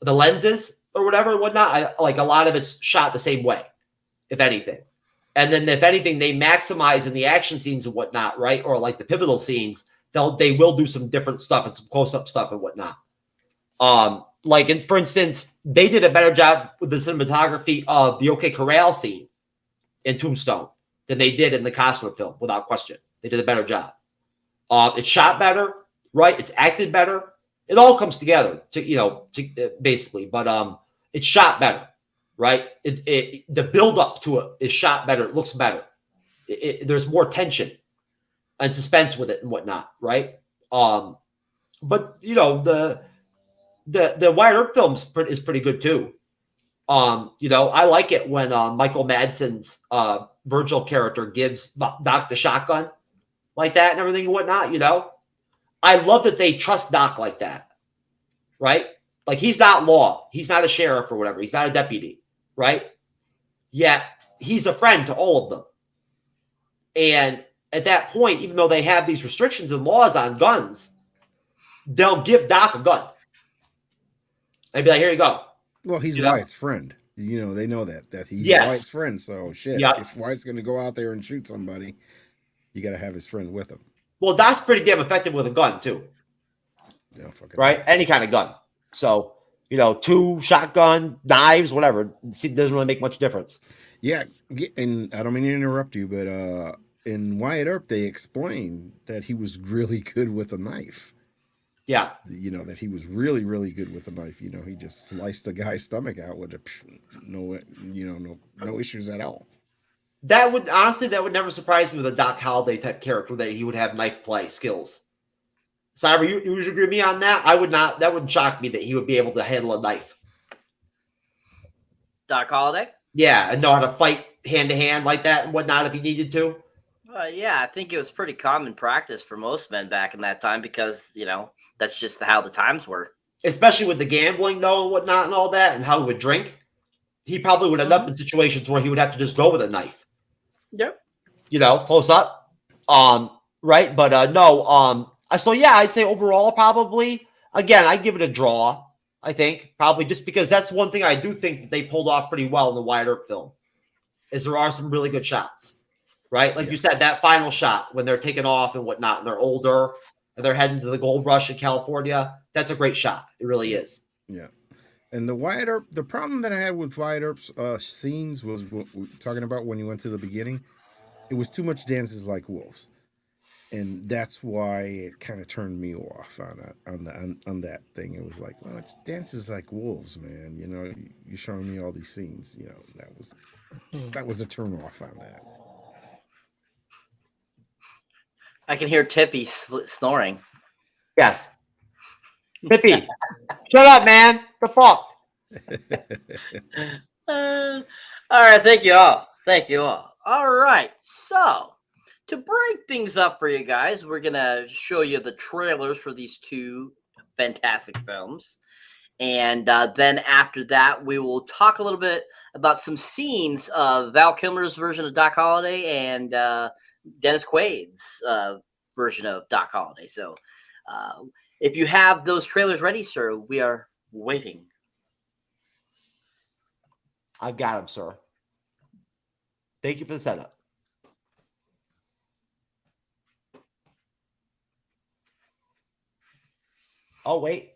the lenses or whatever and whatnot. Like a lot of it's shot the same way, if anything. And then if anything, they maximize in the action scenes and whatnot, right? Or like the pivotal scenes, they will do some different stuff and some close-up stuff and whatnot. For instance, they did a better job with the cinematography of the OK Corral scene in Tombstone than they did in the Costner film, without question. They did a better job. It's shot better, right? It's acted better. It all comes together basically, but it's shot better. Right, the build up to it is shot better. It looks better. There's more tension and suspense with it and whatnot. Right, but the Wyatt Earp film is pretty good too. I like it when Michael Madsen's Virgil character gives Doc the shotgun like that and everything and whatnot. I love that they trust Doc like that. Right, like he's not law. He's not a sheriff or whatever. He's not a deputy. Right? Yet he's a friend to all of them. And at that point, even though they have these restrictions and laws on guns, they'll give Doc a gun. They'd be like, here you go. Well, he's Wyatt's friend. They know that he's Wyatt's friend. So shit, if Wyatt's going to go out there and shoot somebody, you got to have his friend with him. Well, Doc's pretty damn effective with a gun too. Yeah, right? Any kind of gun. So, two shotgun, knives, whatever. It doesn't really make much difference. Yeah, and I don't mean to interrupt you, but in Wyatt Earp, they explained that he was really good with a knife. Yeah. That he was really, really good with a knife. He just sliced the guy's stomach out with no issues at all. That would never surprise me with a Doc Holliday type character, that he would have knife play skills. Cyber, you would agree with me on that? That wouldn't shock me that he would be able to handle a knife. Doc Holliday? Yeah, and know how to fight hand to hand like that and whatnot if he needed to. Yeah, I think it was pretty common practice for most men back in that time because, that's just how the times were. Especially with the gambling, though, and whatnot and all that, and how he would drink. He probably would end up in situations where he would have to just go with a knife. Yep. Close up. Right? But no, so yeah, I'd say overall probably, again, I'd give it a draw, I think, probably just because that's one thing I do think that they pulled off pretty well in the Wyatt Earp film, is there are some really good shots. Right? Like you said, that final shot when they're taking off and whatnot, and they're older, and they're heading to the gold rush in California, that's a great shot. It really is. Yeah. And the Wyatt Earp, the problem that I had with Wyatt Earp's scenes was talking about when you went to the beginning, it was too much Dances Like Wolves. And that's why it kind of turned me off on that thing. It was like, well, it's Dances Like Wolves, man. You're showing me all these scenes. That was a turn off on that. I can hear Tippy snoring. Yes. Tippy, shut up, man. The fuck? All right, thank you all. Thank you all. All right, so to break things up for you guys, we're gonna show you the trailers for these two fantastic films, and then after that, we will talk a little bit about some scenes of Val Kilmer's version of Doc Holliday and Dennis Quaid's version of Doc Holliday. So, if you have those trailers ready, sir, we are waiting. I've got him, sir. Thank you for the setup. Oh, wait.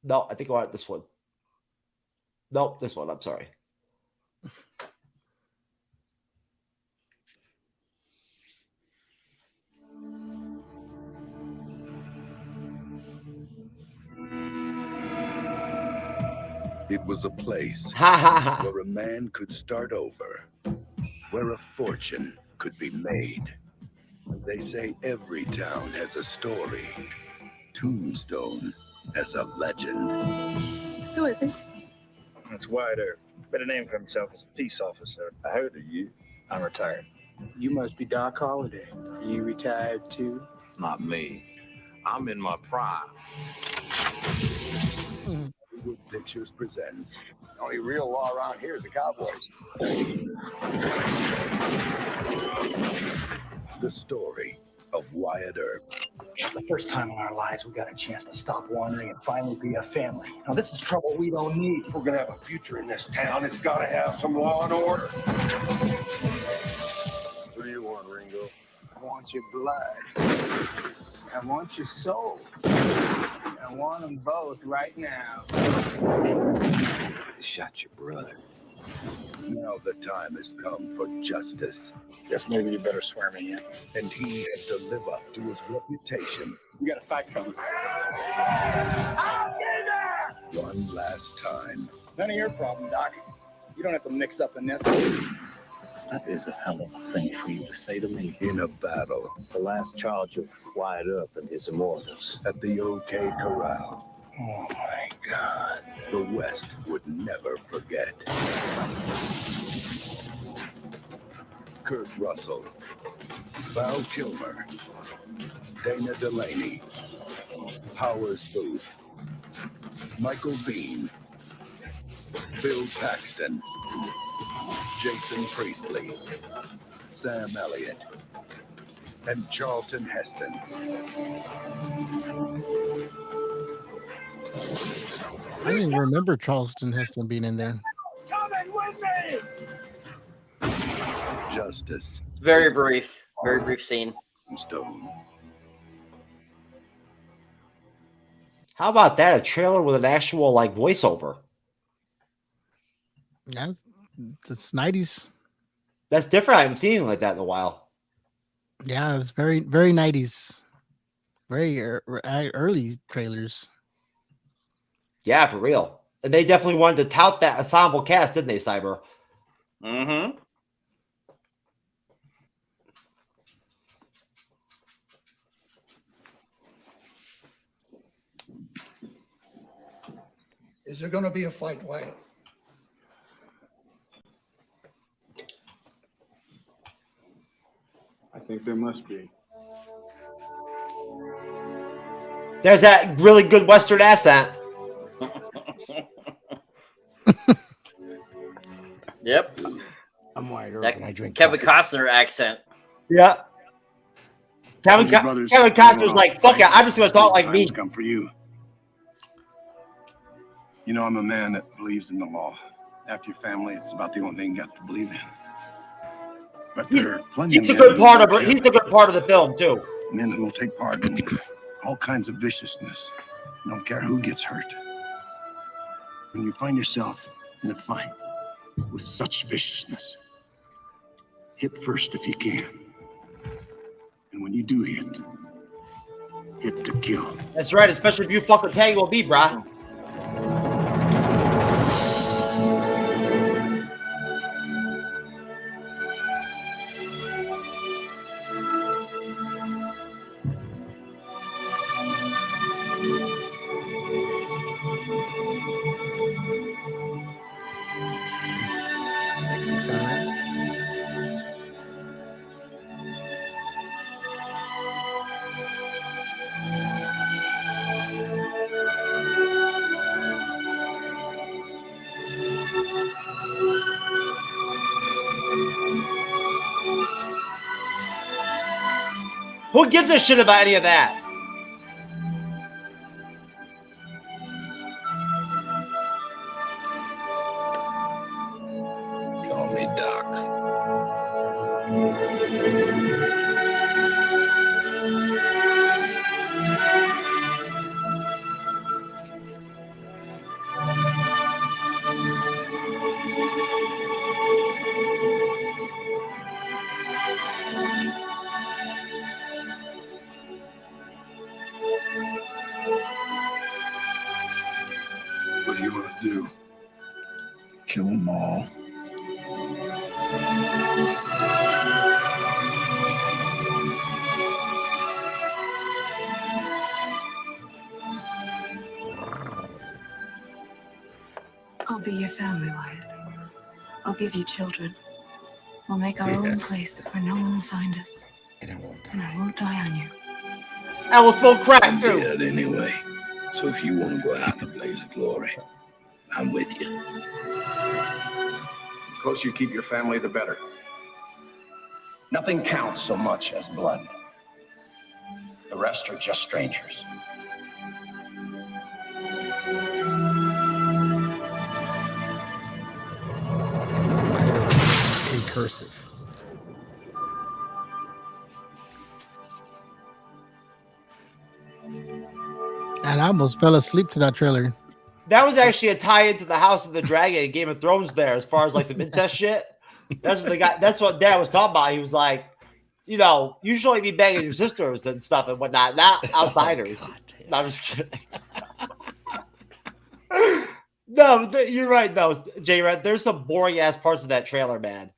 No, I think I want this one. Nope, this one. I'm sorry. It was a place Ha ha ha. where a man could start over, where a fortune could be made. They say every town has a story. Tombstone has a legend. Who is it? That's Wyatt Earp. Better name for himself as a peace officer. I heard of you. I'm retired. You must be Doc Holliday. You retired too? Not me. I'm in my prime. Hollywood Pictures presents The only real law around here is the Cowboys. the story of Wyatt Earp. The first time in our lives we got a chance to stop wandering and finally be a family. Now this is trouble we don't need. If we're gonna have a future in this town, it's gotta have some law and order. What do you want, Ringo? I want your blood. I want your soul. I want them both right now. Shot your brother. Now the time has come for justice, Guess maybe you better swear me in. and he has to live up to his reputation We got a fight coming. one last time. None of your problem, Doc. You don't have to mix up in this. That is a hell of a thing for you to say to me. In a battle The last charge of Wyatt Earp and his immortals. at the OK Corral, Oh my God. the West would never forget. Kurt Russell, Val Kilmer, Dana Delaney, Powers Booth, Michael Biehn, Bill Paxton, Jason Priestley, Sam Elliott, and Charlton Heston. I didn't even remember Charleston Heston being in there. Coming with me! Justice. Very brief scene. Tombstone. How about that? A trailer with an actual voiceover. Yeah, it's 90s. That's different. I haven't seen anything like that in a while. Yeah, it's very, very 90s. Very early trailers. Yeah, for real. And they definitely wanted to tout that ensemble cast, didn't they, Cyber? Mm-hmm. Is there going to be a fight, Wyatt? I think there must be. There's that really good Western accent. Yep. I'm Wyatt Earp That and I drink Kevin coffee. Costner accent. Yeah. Kevin brothers, Costner's like, fuck it, I'm just gonna talk like me. Time's come for you. You know, I'm a man that believes in the law. After your family, it's about the only thing you got to believe in. But there are plenty He's a of men good part who of it. He's a good part of the film too. men who will take part in all kinds of viciousness. Don't care who gets hurt. When you find yourself in a fight with such viciousness, hit first if you can. And when you do hit to kill. That's right, especially if you fucking tangle with me, brah. Sexy time. Who gives a shit about any of that? Call me Doc. What do you want to do? Kill them all. I'll be your family, Wyatt. I'll give you children. We'll make our own place where no one will find us. And I won't die. And I won't die on you. I will smoke crack I'm too. dead anyway. So if you want to go out in a blaze of glory, I'm with you. The closer you keep your family, the better. Nothing counts so much as blood. The rest are just strangers. In cursive. And I almost fell asleep to that trailer. That was actually a tie-in to the House of the Dragon in Game of Thrones there, as far as like some incest shit. That's what they got. That's what Dad was talking about. He was like, you know, you should only be banging your sisters and stuff and whatnot, not outsiders. No, I'm just kidding. No, you're right, though, J-Red. There's some boring ass parts of that trailer, man.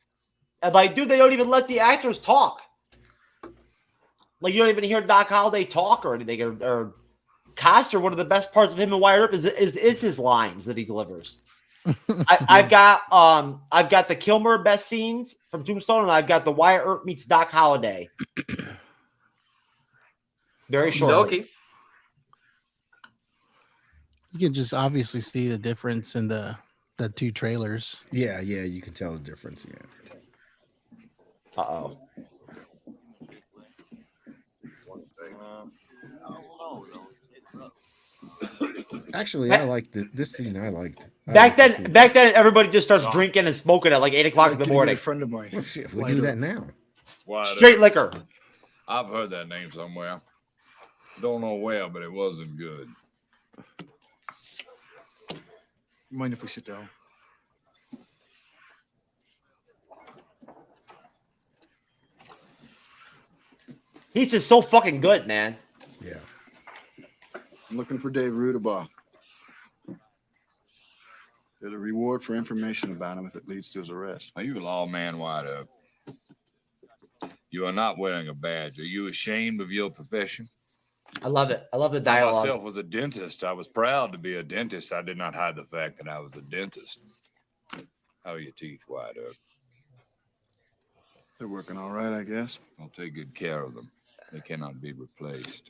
And like, dude, they don't even let the actors talk. Like, you don't even hear Doc Holliday talk or anything. Or Costner, one of the best parts of him and Wyatt Earp is his lines that he delivers. I've got the Kilmer best scenes from Tombstone, and I've got the Wyatt Earp meets Doc Holliday. Very short. Okay. You can just obviously see the difference in the two trailers. Yeah, you can tell the difference. Yeah. Uh-oh. Actually, I liked this scene. I liked. Back then, everybody just starts drinking and smoking at like 8 o'clock in the morning. A friend of mine. Well, shit, we do that now. Straight liquor. I've heard that name somewhere. Don't know where, but it wasn't good. Mind if we sit down? He's just so fucking good, man. Yeah. I'm looking for Dave Rudabaugh. There's a reward for information about him if it leads to his arrest. Are you a lawman, Wyatt Earp? You are not wearing a badge. Are you ashamed of your profession? I love it. I love the I dialogue. myself was a dentist. I was proud to be a dentist. I did not hide the fact that I was a dentist. How are your teeth, Wyatt Earp? They're working all right, I guess. I'll take good care of them. They cannot be replaced.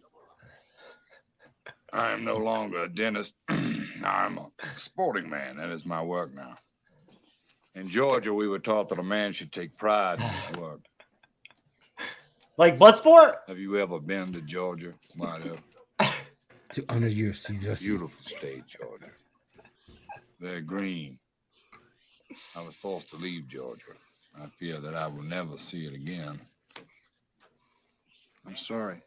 I am no longer a dentist. I'm a sporting man. That is my work now. In Georgia, we were taught that a man should take pride in his work. Like Bloodsport? Have you ever been to Georgia, Wyatt Earp? To honor your season. Beautiful state, Georgia. Very green. I was forced to leave Georgia. I fear that I will never see it again. I'm sorry.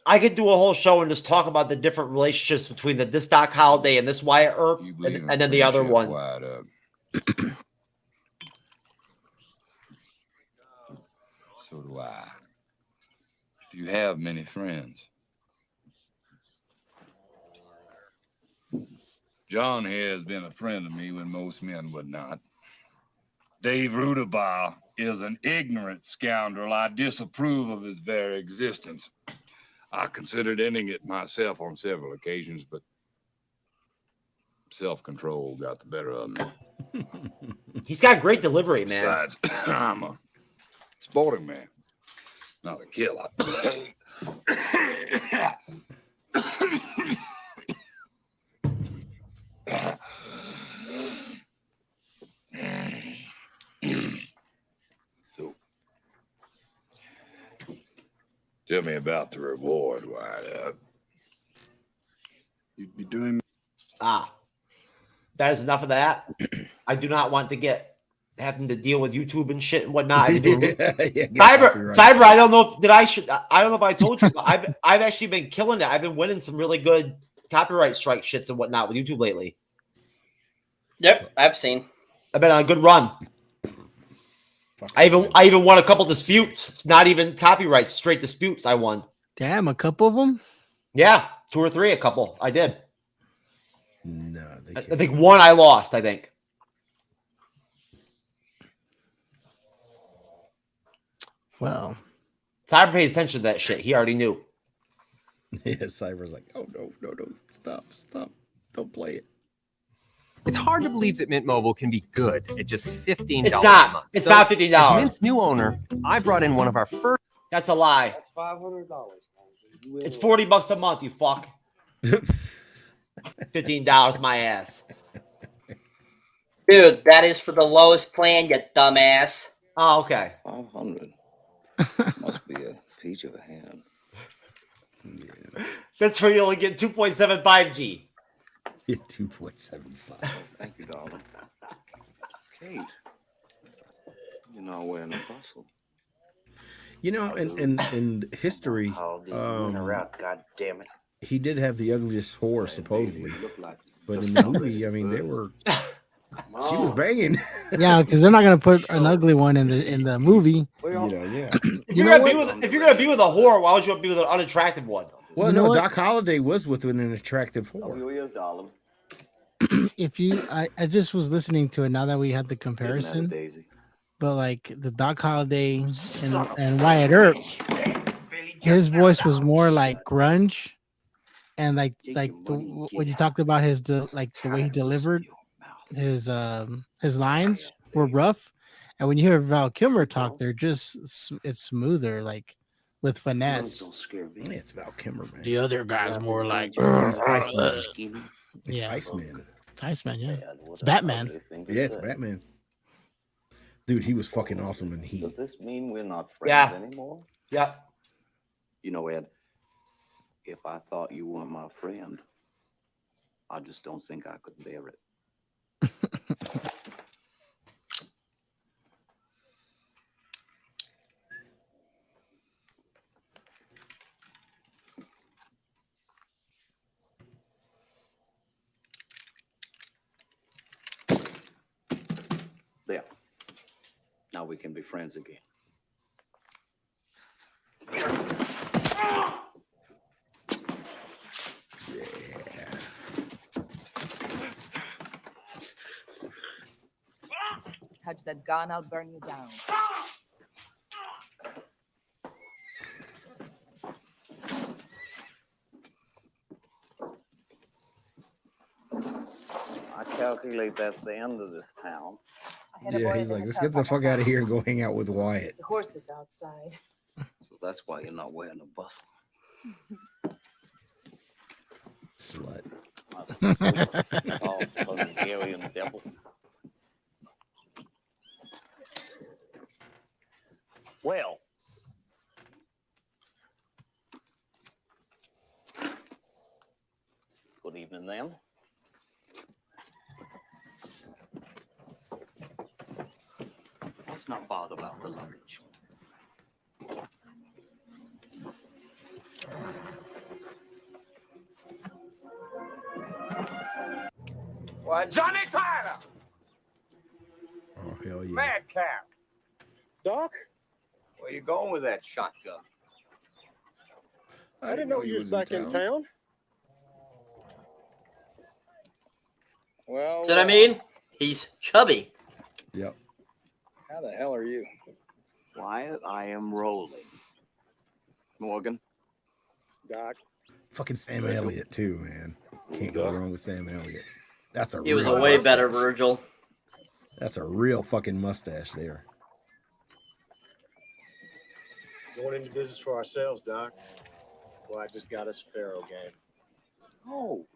I could do a whole show and just talk about the different relationships between this Doc Holliday and this Wyatt Earp, and then the other one. Wyatt Earp. So do I. Do you have many friends? John here has been a friend of me when most men would not. Dave Rudabaugh is an ignorant scoundrel. I disapprove of his very existence. I considered ending it myself on several occasions, but self-control got the better of me. He's got great delivery, man. Besides, I'm a sporting man, not a killer. So, tell me about the reward, Wyatt Earp. You'd be doing. That is enough of that. I do not want to get having to deal with YouTube and shit and whatnot. I've been doing Cyber. I don't know if I don't know if I told you. But I've actually been killing it. I've been winning some really good copyright strike shits and whatnot with YouTube lately. Yep, I've seen. I've been on a good run. I even won a couple disputes. It's not even copyright, straight disputes. I won. Damn, a couple of them. Yeah, 2 or 3, a couple. I did. No, I think one I lost. I think. Well, Cyber pays attention to that shit. He already knew. Yeah, Cyber's like, oh no, stop, don't play it. It's hard to believe that Mint Mobile can be good at just $15 It's a not. month. It's So, not $15. As Mint's new owner, I brought in one of our first. That's a lie. That's $500. It's $40 a month. You fuck. $15 my ass. Dude, that is for the lowest plan, you dumbass. Oh, okay. 500. Must be a peach of a hand. That's where you only get 2.75G. Yeah, 2.75. Thank you, darling. Kate, you're not wearing a bustle. You know, in history, God damn it. he did have the ugliest whore supposedly, but in the movie, I mean, they were. She was banging. Yeah, because they're not gonna put an ugly one in the movie. You know, yeah. If you're gonna be with a whore, why would you want to be with an unattractive one? Well, You know no, what? Doc Holliday was with an attractive whore. darling. If you, I just was listening to it now that we had the comparison, Daisy. but like the Doc Holliday and Wyatt Earp, his voice was more like grunge, and like when you talked about the way he delivered his lines were rough, and when you hear Val Kilmer talk, they're just it's smoother, like with finesse. Yeah, it's Val Kilmer, man. The other guy's more like It's yeah, Iceman. Iceman, yeah, it's Batman. Yeah, it's Batman. Dude, he was fucking awesome in Heat. Does this mean we're not friends anymore? Yeah. You know, Ed, if I thought you weren't my friend, I just don't think I could bear it. There. Now we can be friends again. touch that gun, I'll burn you down. I calculate that's the end of this town. Yeah, he's like, let's get the fuck out of here and go hang out with Wyatt. The horse is outside. So that's why you're not wearing a bustle. Slut. Oh, Hungarian devil. Well. Good evening, then. Let's not bother about the luggage. Why, Johnny Tyler! Oh, hell yeah. Madcap! Doc? Where you going with that shotgun? I didn't know you was back in town. Well, See what I mean? He's chubby. Yep. How the hell are you? Wyatt, I am rolling. Morgan. Doc. Fucking Sam Elliott too, man. Can't go wrong with Sam Elliott. That's a He was a real way mustache. better Virgil. That's a real fucking mustache there. Going into business for ourselves, Doc. Well, I just got us a Faro game. Oh.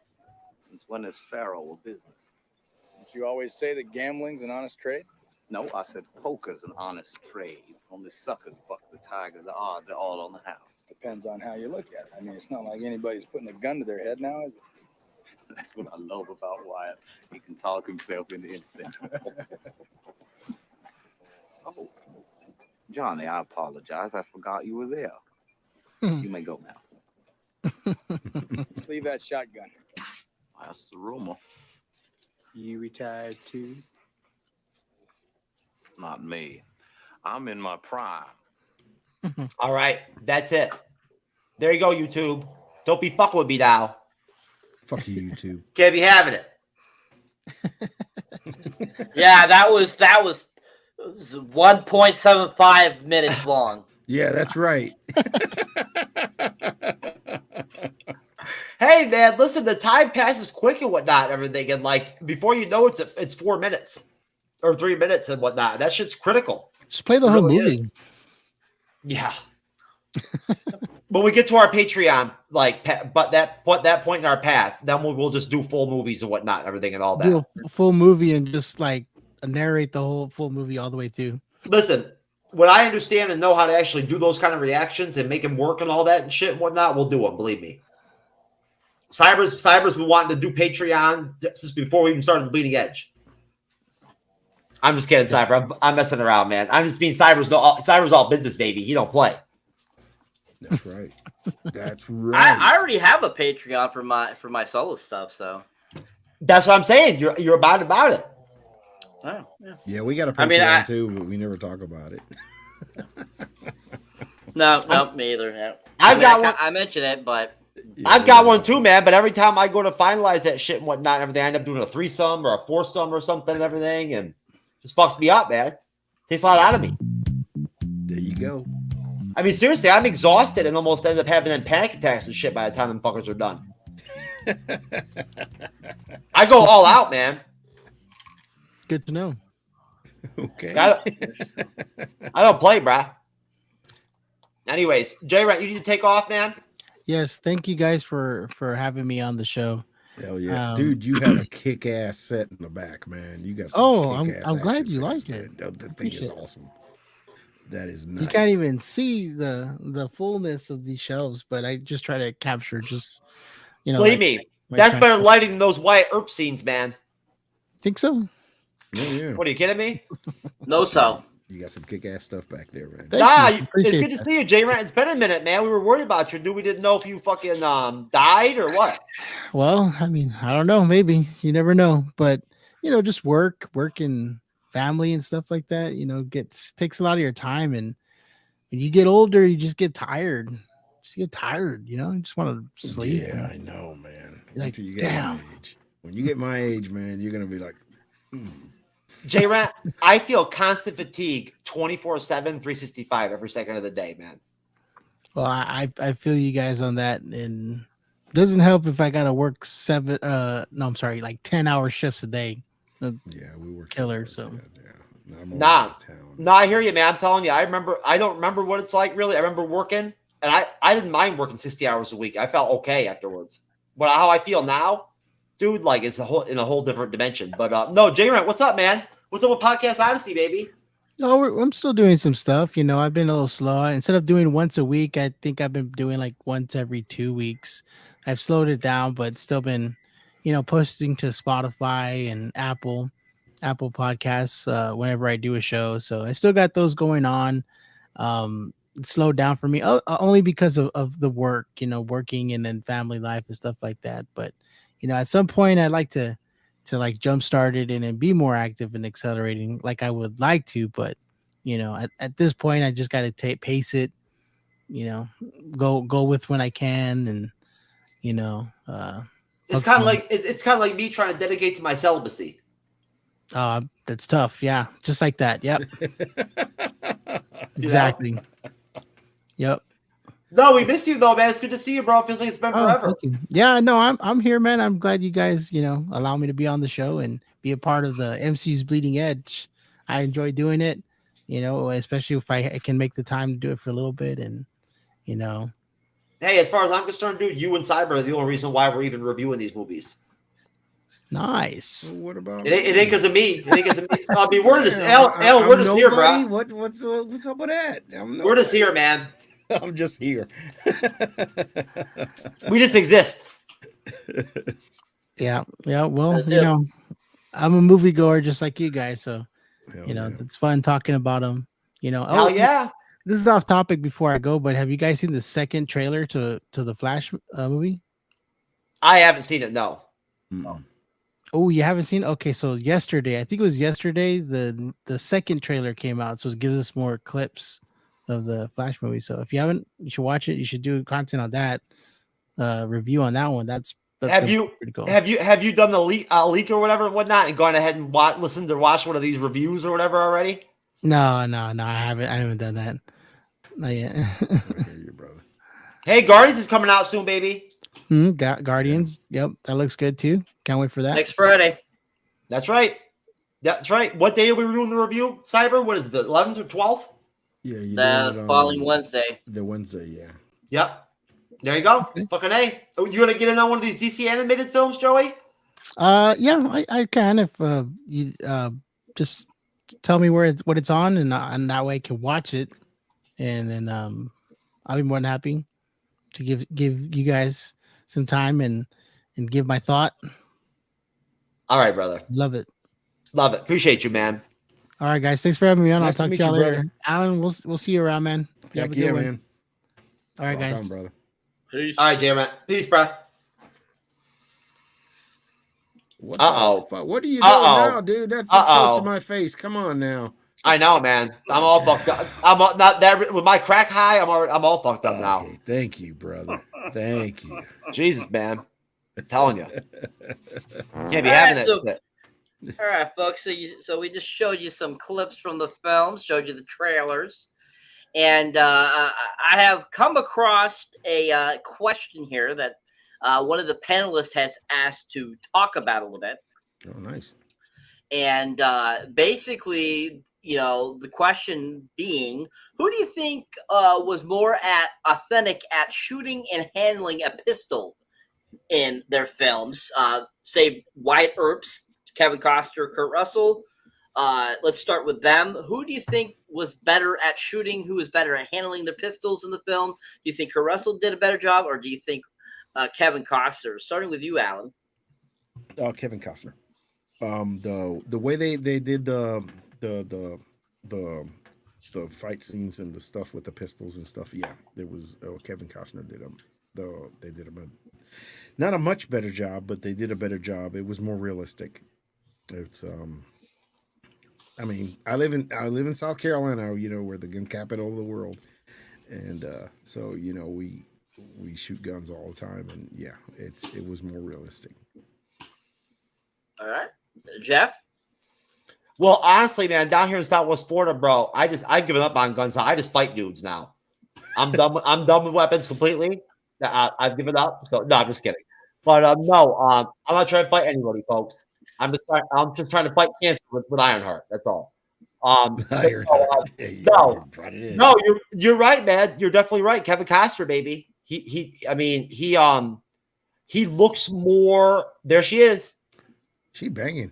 Since when is Pharaoh a business? Did you always say that gambling's an honest trade? No, I said poker's an honest trade. Only suckers buck the tiger. The odds are all on the house. Depends on how you look at it. I mean, it's not like anybody's putting a gun to their head now, is it? That's what I love about Wyatt. He can talk himself into anything. Oh, Johnny, I apologize. I forgot you were there. You may go now. Just leave that shotgun. That's the rumor. You retired too? Not me. I'm in my prime. All right, that's it. There you go, YouTube. Don't be fucking with me now. Fuck you, YouTube. Can't be having it. Yeah, that was 1.75 minutes long. Yeah, that's right. Hey, man, listen, the time passes quick and whatnot, and everything, and like before you know it's 4 minutes or 3 minutes and whatnot. That shit's critical. Just play the whole movie. Yeah. When we get to our Patreon, like, but that point in our path, then we'll just do full movies and whatnot, everything and all that. Do a full movie and just like narrate the whole full movie all the way through. Listen, when I understand and know how to actually do those kind of reactions and make them work and all that and shit and whatnot, we'll do them. Believe me. Cyber's been wanting to do Patreon since before we even started the Bleeding Edge. I'm just kidding, Cyber. I'm messing around, man. I'm just being Cyber's all business, baby. He don't play. That's right. That's right. I already have a Patreon for my solo stuff, so that's what I'm saying. You're about it. Oh, yeah. Yeah, we got a Patreon too, but we never talk about it. No, me either. Yeah. I mentioned it, but I've got one too, man. But every time I go to finalize that shit and whatnot, and everything, I end up doing a threesome or a foursome or something and everything, and just fucks me up, man. Takes a lot out of me. There you go. I mean, seriously, I'm exhausted and almost end up having them panic attacks and shit by the time them fuckers are done. I go all out, man. Good to know. Okay. I don't play, bruh. Anyways, J-Rent, you need to take off, man. Yes, thank you guys for having me on the show. Hell yeah, dude! You have a kick-ass set in the back, man. You got. I'm glad you like it. That thing is awesome. That is nice. You can't even see the fullness of these shelves, but I just try to capture just Believe me, that's better lighting than those Wyatt Earp scenes, man. Think so? Yeah. What are you kidding me? No, so. You got some kick-ass stuff back there, man. It's good to see you, J-Rant. It's been a minute, man. We were worried about you. We didn't know if you fucking died or what. Well, I mean, I don't know. Maybe. You never know. But, just work and family and stuff like that, takes a lot of your time. And when you get older, you just get tired. You just want to sleep. Yeah, I know, man. Like, Until you get my age. When you get my age, man, you're going to be like, J-Rat, I feel constant fatigue 24/7, 365 every second of the day, man. Well, I feel you guys on that, and doesn't help if I gotta work 10 hour shifts a day. Yeah, we work killer. So Nah, I hear you, man. I'm telling you, I don't remember what it's like really. I remember working, and I didn't mind working 60 hours a week. I felt okay afterwards. But how I feel now, dude, like it's in a whole different dimension. But no, J-Rat, what's up, man? What's up with Podcast Odyssey, baby? No, I'm still doing some stuff. I've been a little slow. Instead of doing once a week, I think I've been doing like once every 2 weeks. I've slowed it down, but still been, posting to Spotify and Apple Podcasts whenever I do a show. So I still got those going on. It slowed down for me only because of the work, working and then family life and stuff like that. But at some point, I'd like to like jumpstart it and then be more active and accelerating like I would like to. But at this point, I just got to pace it. Go with when I can, and it's kind of like me trying to dedicate to my celibacy. That's tough. Yeah, just like that. Yep. Exactly. Yep. No, we missed you though, man. It's good to see you, bro. It feels like it's been forever. Yeah, no, I'm here, man. I'm glad you guys, allow me to be on the show and be a part of the MC's Bleeding Edge. I enjoy doing it, especially if I can make the time to do it for a little bit. And Hey, as far as I'm concerned, dude, you and Cyber are the only reason why we're even reviewing these movies. Nice. What about it? Ain't because of me. It ain't because of me. I mean, we're just Alan, we're just here, bro. What's up with that? We're just here, man. I'm just here. We just exist. Yeah. Well, I'm a moviegoer just like you guys, so it's fun talking about them. Hell yeah. This is off topic before I go, but have you guys seen the second trailer to the Flash movie? I haven't seen it. No. Oh, you haven't seen? Okay, so yesterday, I think it was yesterday, the second trailer came out, so it gives us more clips of the Flash movie. So if you haven't, you should watch it. You should do content on that, review on that one. That's pretty cool. Have you done the leak or whatever and whatnot, and gone ahead and watch one of these reviews or whatever already? No, I haven't done that. Not yet. Your brother. Hey, Guardians is coming out soon, baby. Guardians. Yep, that looks good too. Can't wait for that. Next Friday. That's right. That's right. What day are we doing the review, Cyber? What is it, the 11th or 12th? Yeah, the following Wednesday. The Wednesday, yeah. Yep. There you go. Okay. Fucking A. You gonna get in on one of these DC animated films, Joey? Yeah, I can if you just tell me what it's on, and that way I can watch it, and then I'll be more than happy to give you guys some time and give my thought. All right, brother. Love it. Appreciate you, man. All right, guys. Thanks for having me on. Nice I'll talk to y'all later. Alan, we'll see you around, man. Yeah, man. All right, guys. On, brother. Peace. All right, J-Man. Peace, bro. What are you doing now, dude? That's close to my face. Come on now. I know, man. I'm all fucked up. I'm not that with my crack high. I'm all fucked up now. Thank you, brother. Thank you. Jesus, man. I'm telling you. Can't be having it. All right, folks. So we just showed you some clips from the films, showed you the trailers, and I have come across a question here that one of the panelists has asked to talk about a little bit. Oh, nice. And basically, the question being, who do you think was more authentic at shooting and handling a pistol in their films? Say Wyatt Earp, Kevin Costner, Kurt Russell. Let's start with them. Who do you think was better at shooting? Who was better at handling their pistols in the film? Do you think Kurt Russell did a better job, or do you think Kevin Costner? Starting with you, Alan. Kevin Costner. The way they did the fight scenes and the stuff with the pistols and stuff. Yeah, there was Kevin Costner did them. They did not a much better job, but they did a better job. It was more realistic. It's I mean, I live in South Carolina, we're the gun capital of the world, and so we shoot guns all the time, and yeah, it was more realistic. All right, Jeff. Well, honestly, man, down here in Southwest Florida, bro, I've given up on guns. I just fight dudes now. I'm done with weapons completely. I've given up. So no, I'm just kidding. But no, I'm not trying to fight anybody, folks. I'm just trying to fight cancer with Ironheart. That's all. Ironheart. No, you're right, man. You're definitely right. Kevin Costner, baby. He looks more. There she is. She banging.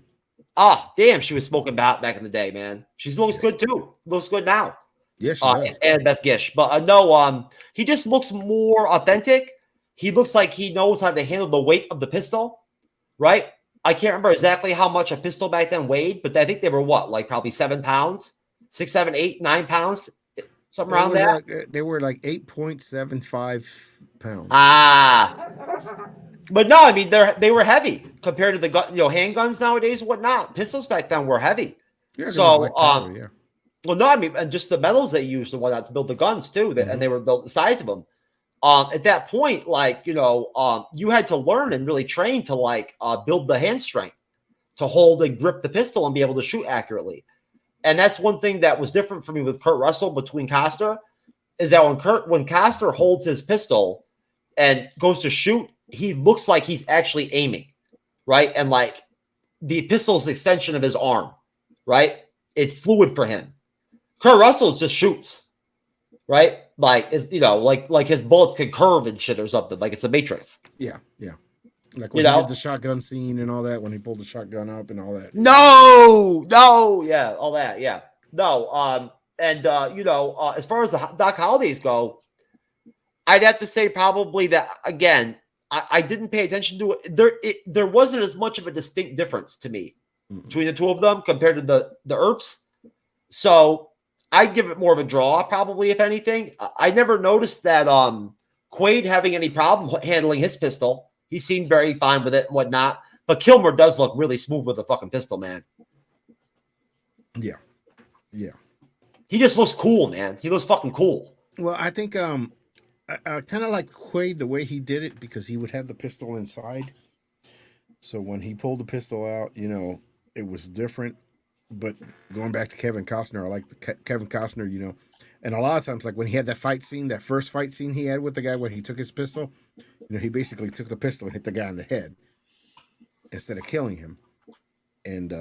Ah, damn, she was smoking back in the day, man. She looks good too. Looks good now. Yes, she does. And Beth Gish, but no, he just looks more authentic. He looks like he knows how to handle the weight of the pistol, right? I can't remember exactly how much a pistol back then weighed, but I think they were what, like probably 7 pounds, 6, 7, 8, 9 pounds, something around that. They were like 8.75 pounds. But no, I mean they were heavy compared to the handguns nowadays and whatnot. Pistols back then were heavy. Yeah, so powder, well, no, I mean, and just the metals they used and whatnot to build the guns too, and they were the size of them. At that point, like you had to learn and really train to build the hand strength to hold and grip the pistol and be able to shoot accurately. And that's one thing that was different for me with Kurt Russell between Costner is that when Costner holds his pistol and goes to shoot, he looks like he's actually aiming, right? And like the pistol's the extension of his arm, right? It's fluid for him. Kurt Russell just shoots, right? Like it's like his bullets can curve and shit or something. Like it's a Matrix. Yeah. Like when he did the shotgun scene and all that, when he pulled the shotgun up and all that. No, yeah, all that, yeah. No, as far as the Doc Holliday's go, I'd have to say probably that again. I didn't pay attention to it. There wasn't as much of a distinct difference to me between the two of them compared to the Earps. So I'd give it more of a draw, probably, if anything. I never noticed that Quaid having any problem handling his pistol. He seemed very fine with it and whatnot. But Kilmer does look really smooth with a fucking pistol, man. Yeah. He just looks cool, man. He looks fucking cool. Well, I think I kind of like Quaid the way he did it because he would have the pistol inside. So when he pulled the pistol out, it was different. But going back to Kevin Costner, I like Kevin Costner, and a lot of times, like when he had that first fight scene he had with the guy when he took his pistol, he basically took the pistol and hit the guy in the head instead of killing him. And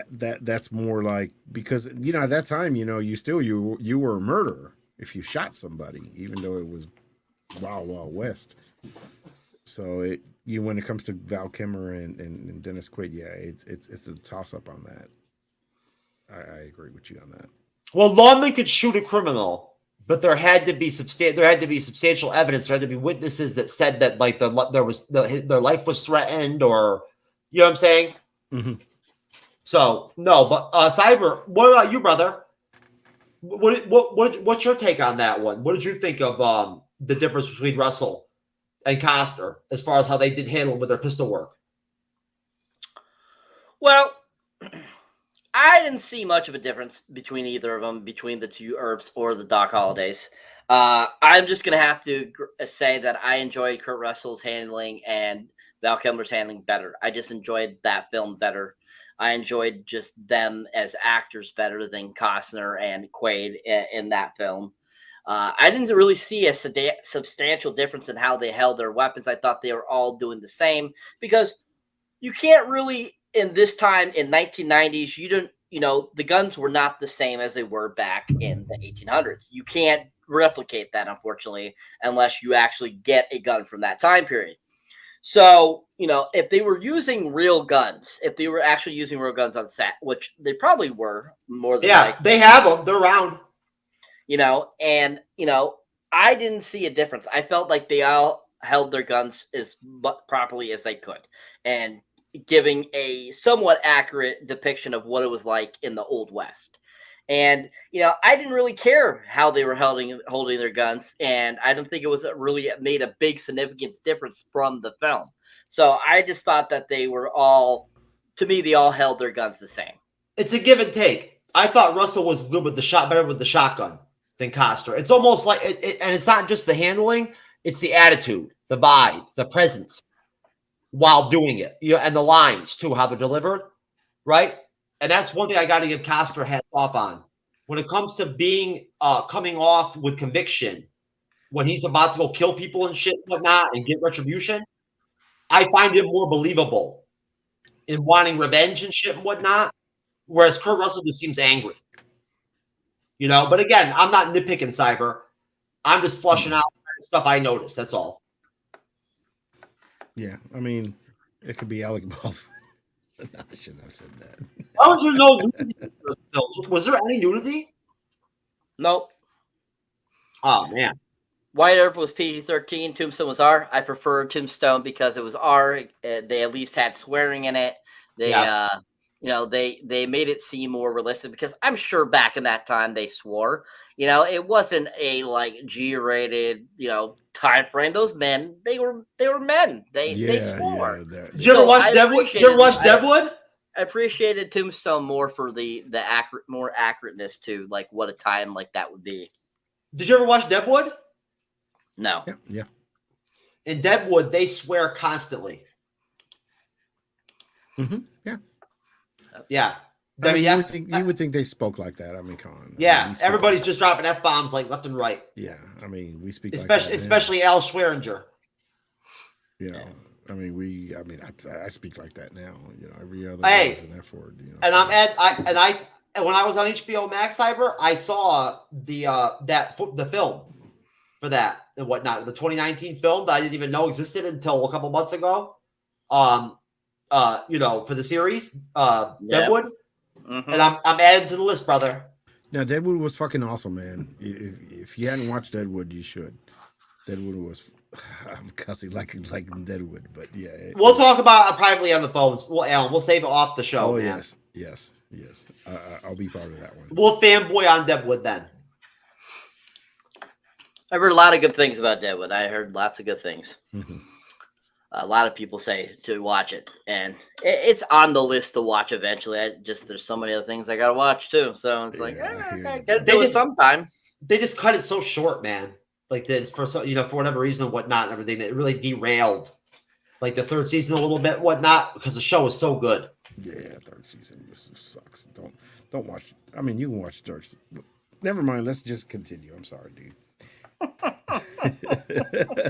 that's more like, because, at that time, you were a murderer if you shot somebody, even though it was Wild West. So when it comes to Val Kilmer and Dennis Quaid, it's a toss up on that. I agree with you on that. Well, lawmen could shoot a criminal, but there had to be substantial evidence. There had to be witnesses that said that their life was threatened, or you know what I'm saying. Mm-hmm. So no, but Cyber, what about you, brother? What's your take on that one? What did you think of the difference between Russell and Costner as far as how they did handle with their pistol work? Well, I didn't see much of a difference between either of them, between the two Earps or the Doc Hollidays. I'm just going to have to say that I enjoyed Kurt Russell's handling and Val Kilmer's handling better. I just enjoyed that film better. I enjoyed just them as actors better than Costner and Quaid in that film. I didn't really see a substantial difference in how they held their weapons. I thought they were all doing the same, because you can't really, in this time in 1990s, the guns were not the same as they were back in the 1800s. You can't replicate that, unfortunately, unless you actually get a gun from that time period. So, if they were using real guns, if they were actually using real guns on set, which they probably were more than likely. They have them. They're around. I didn't see a difference. I felt like they all held their guns as properly as they could, and giving a somewhat accurate depiction of what it was like in the Old West. And, I didn't really care how they were holding their guns, and I don't think it was really made a big significant difference from the film. So I just thought that they all held their guns the same. It's a give and take. I thought Russell was good with better with the shotgun than Costner. It's almost like, and it's not just the handling, it's the attitude, the vibe, the presence while doing it, and the lines too, how they're delivered, right? And that's one thing I got to give Costner hats off on. When it comes to being coming off with conviction, when he's about to go kill people and shit and whatnot and get retribution, I find it more believable in wanting revenge and shit and whatnot. Whereas Kurt Russell just seems angry. You know, but again, I'm not nitpicking Cyber. I'm just flushing out stuff I noticed. That's all. Yeah, I mean, it could be Alec Baldwin. I shouldn't have said that. Why was there no nudity in the film? Was there any nudity? Nope. Oh man. Wyatt Earp was PG-13. Tombstone was R. I prefer Tombstone because it was R. They at least had swearing in it. They, you know, they made it seem more realistic because I'm sure back in that time they swore. You know, it wasn't a like G-rated, you know, time frame. Those men, they were men. They swore. Did you ever watch Deadwood? Did you ever watch Deadwood? I appreciated Tombstone more for the more accurateness to like what a time like that would be. Did you ever watch Deadwood? No. Yeah. In Deadwood, they swear constantly. Mm-hmm. Yeah. Yeah. I mean, you would think they spoke like that. I mean, come on. Yeah, I mean, everybody's just dropping F-bombs like left and right. Yeah, I mean, we speak especially Al Schweringer. You know, I mean, I speak like that now. You know, every other hey, is an F word. You know, and when I was on HBO Max Cyber, I saw the film for that and whatnot, the 2019 film that I didn't even know existed until a couple months ago. You know, for the series, Deadwood. Mm-hmm. And I'm adding to the list, brother. Now, Deadwood was fucking awesome, man. If you hadn't watched Deadwood, you should. Deadwood was, I'm cussing like Deadwood, but yeah. We'll talk about it privately on the phones. Well, Alan, we'll save it off the show. Oh, man. yes. I'll be part of that one. We'll fanboy on Deadwood then. I've heard a lot of good things about Deadwood. I heard lots of good things. Mm-hmm. A lot of people say to watch it, and it's on the list to watch eventually. There's so many other things I gotta watch too, so it's like I gotta do it sometime. They just cut it so short, man. Like this for for whatever reason and whatnot, and everything that really derailed like the third season a little bit, whatnot, because the show was so good. Yeah, third season sucks. Don't watch. I mean, you can watch third. Never mind. Let's just continue. I'm sorry, dude.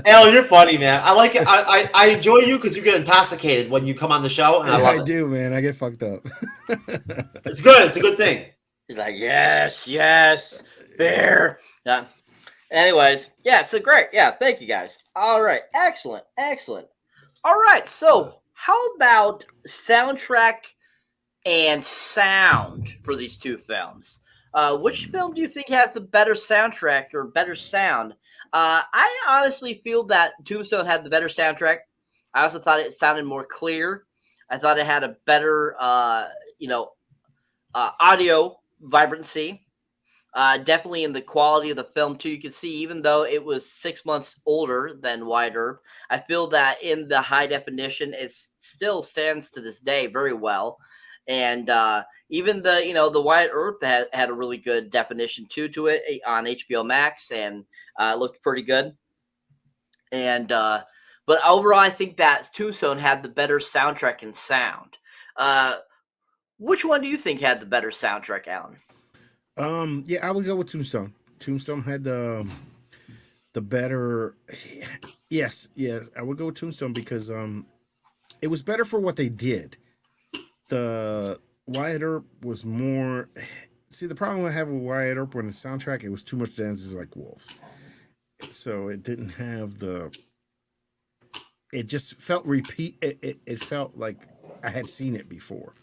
Alan, you're funny, man. I like it. I enjoy you because you get intoxicated when you come on the show, and I do, man. I get fucked up. It's good. It's a good thing. He's like, yes, beer. Yeah. Anyways, yeah, so great. Yeah, thank you guys. All right, excellent. All right, so how about soundtrack and sound for these two films? Which film do you think has the better soundtrack or better sound? I honestly feel that Tombstone had the better soundtrack. I also thought it sounded more clear. I thought it had a better, audio vibrancy. Definitely in the quality of the film, too. You can see, even though it was 6 months older than Wyatt Earp, I feel that in the high definition, it still stands to this day very well. And even the Wyatt Earp had a really good definition to it on HBO Max, and looked pretty good. And but overall, I think that Tombstone had the better soundtrack and sound. Which one do you think had the better soundtrack, Alan? Yeah, I would go with Tombstone. Tombstone had the better. Yes, I would go with Tombstone because it was better for what they did. The Wyatt Earp was more. See, the problem I have with Wyatt Earp when the soundtrack, it was too much Dances Like Wolves, so it didn't have the. It just felt repeat. It felt like I had seen it before.